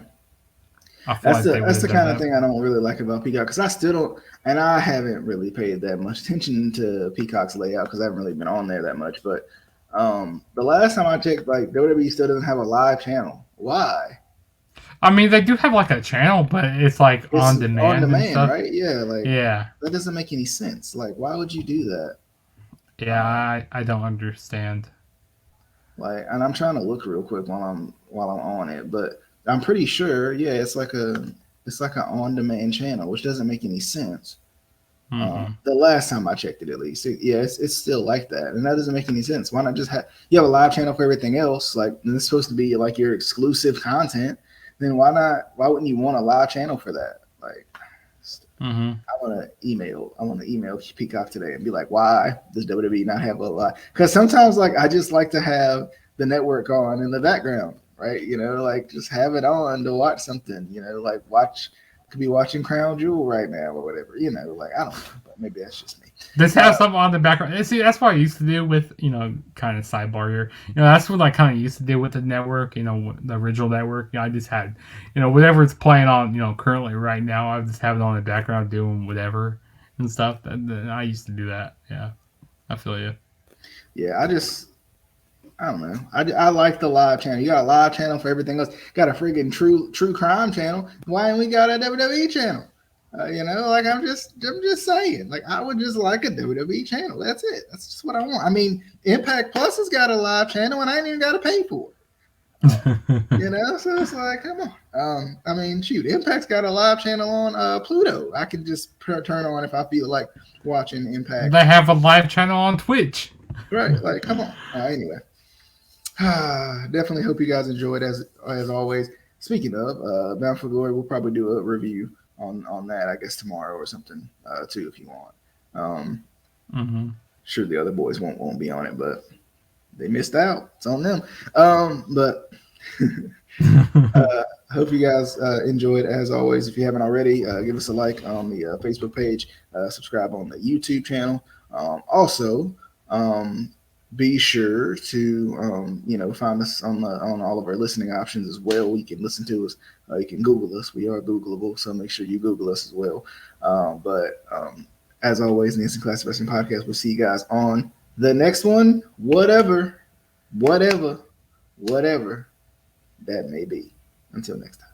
I feel like they would That's have the done kind of that. thing I don't really like about Peacock, because I still don't, and I haven't really paid that much attention to Peacock's layout because I haven't really been on there that much. But the last time I checked, like WWE still doesn't have a live channel. Why? I mean, they do have like a channel, but it's like It's on on demand and demand, stuff. right? Yeah, like Yeah, that doesn't make any sense. Like, why would you do that? yeah, I don't understand. Like, and I'm trying to look real quick while I'm on it, but I'm pretty sure, yeah, it's like an on demand channel, which doesn't make any sense. Mm-mm. The last time I checked it, at least, it's still like that, and that doesn't make any sense. Why not just have you have a live channel for everything else? Like, and it's supposed to be like your exclusive content. Then why not? Why wouldn't you want a live channel for that? Like, Mm-hmm. I want to email Peacock today and be like, why does WWE not have a live? Because sometimes, like, I just like to have the network on in the background, right? You know, like just have it on to watch something. You know, like watch could be watching Crown Jewel right now or whatever. You know, like I don't know, but maybe that's just me. This has something on the background. And see, that's what I used to do with, kind of sidebar here. That's what I kind of used to do with the network, the original network. I just had, whatever it's playing on, currently right now, I just have it on the background doing whatever and stuff. And I used to do that. Yeah, I feel you. Yeah, I don't know. I like the live channel. You got a live channel for everything else. Got a freaking true crime channel. Why ain't we got a WWE channel? Like I'm just saying. Like I would just like a WWE channel. That's it. That's just what I want. I mean, Impact Plus has got a live channel, and I ain't even got to pay for it. So it's like, come on. I mean, shoot, Impact's got a live channel on Pluto. I can just turn on if I feel like watching Impact. They have a live channel on Twitch. Right? Like, come on. Anyway. Definitely hope you guys enjoyed as always. Speaking of Bound for Glory, we'll probably do a review on that, I guess tomorrow or something too, if you want. Sure, the other boys won't be on it, but they missed out. It's on them. But hope you guys enjoyed as always. If you haven't already, give us a like on the Facebook page, subscribe on the YouTube channel. Also, be sure to find us on all of our listening options as well. You can listen to us. You can Google us. We are Googleable, so make sure you Google us as well. But as always, the Instant Classic Wrestling Podcast. We'll see you guys on the next one. Whatever that may be. Until next time.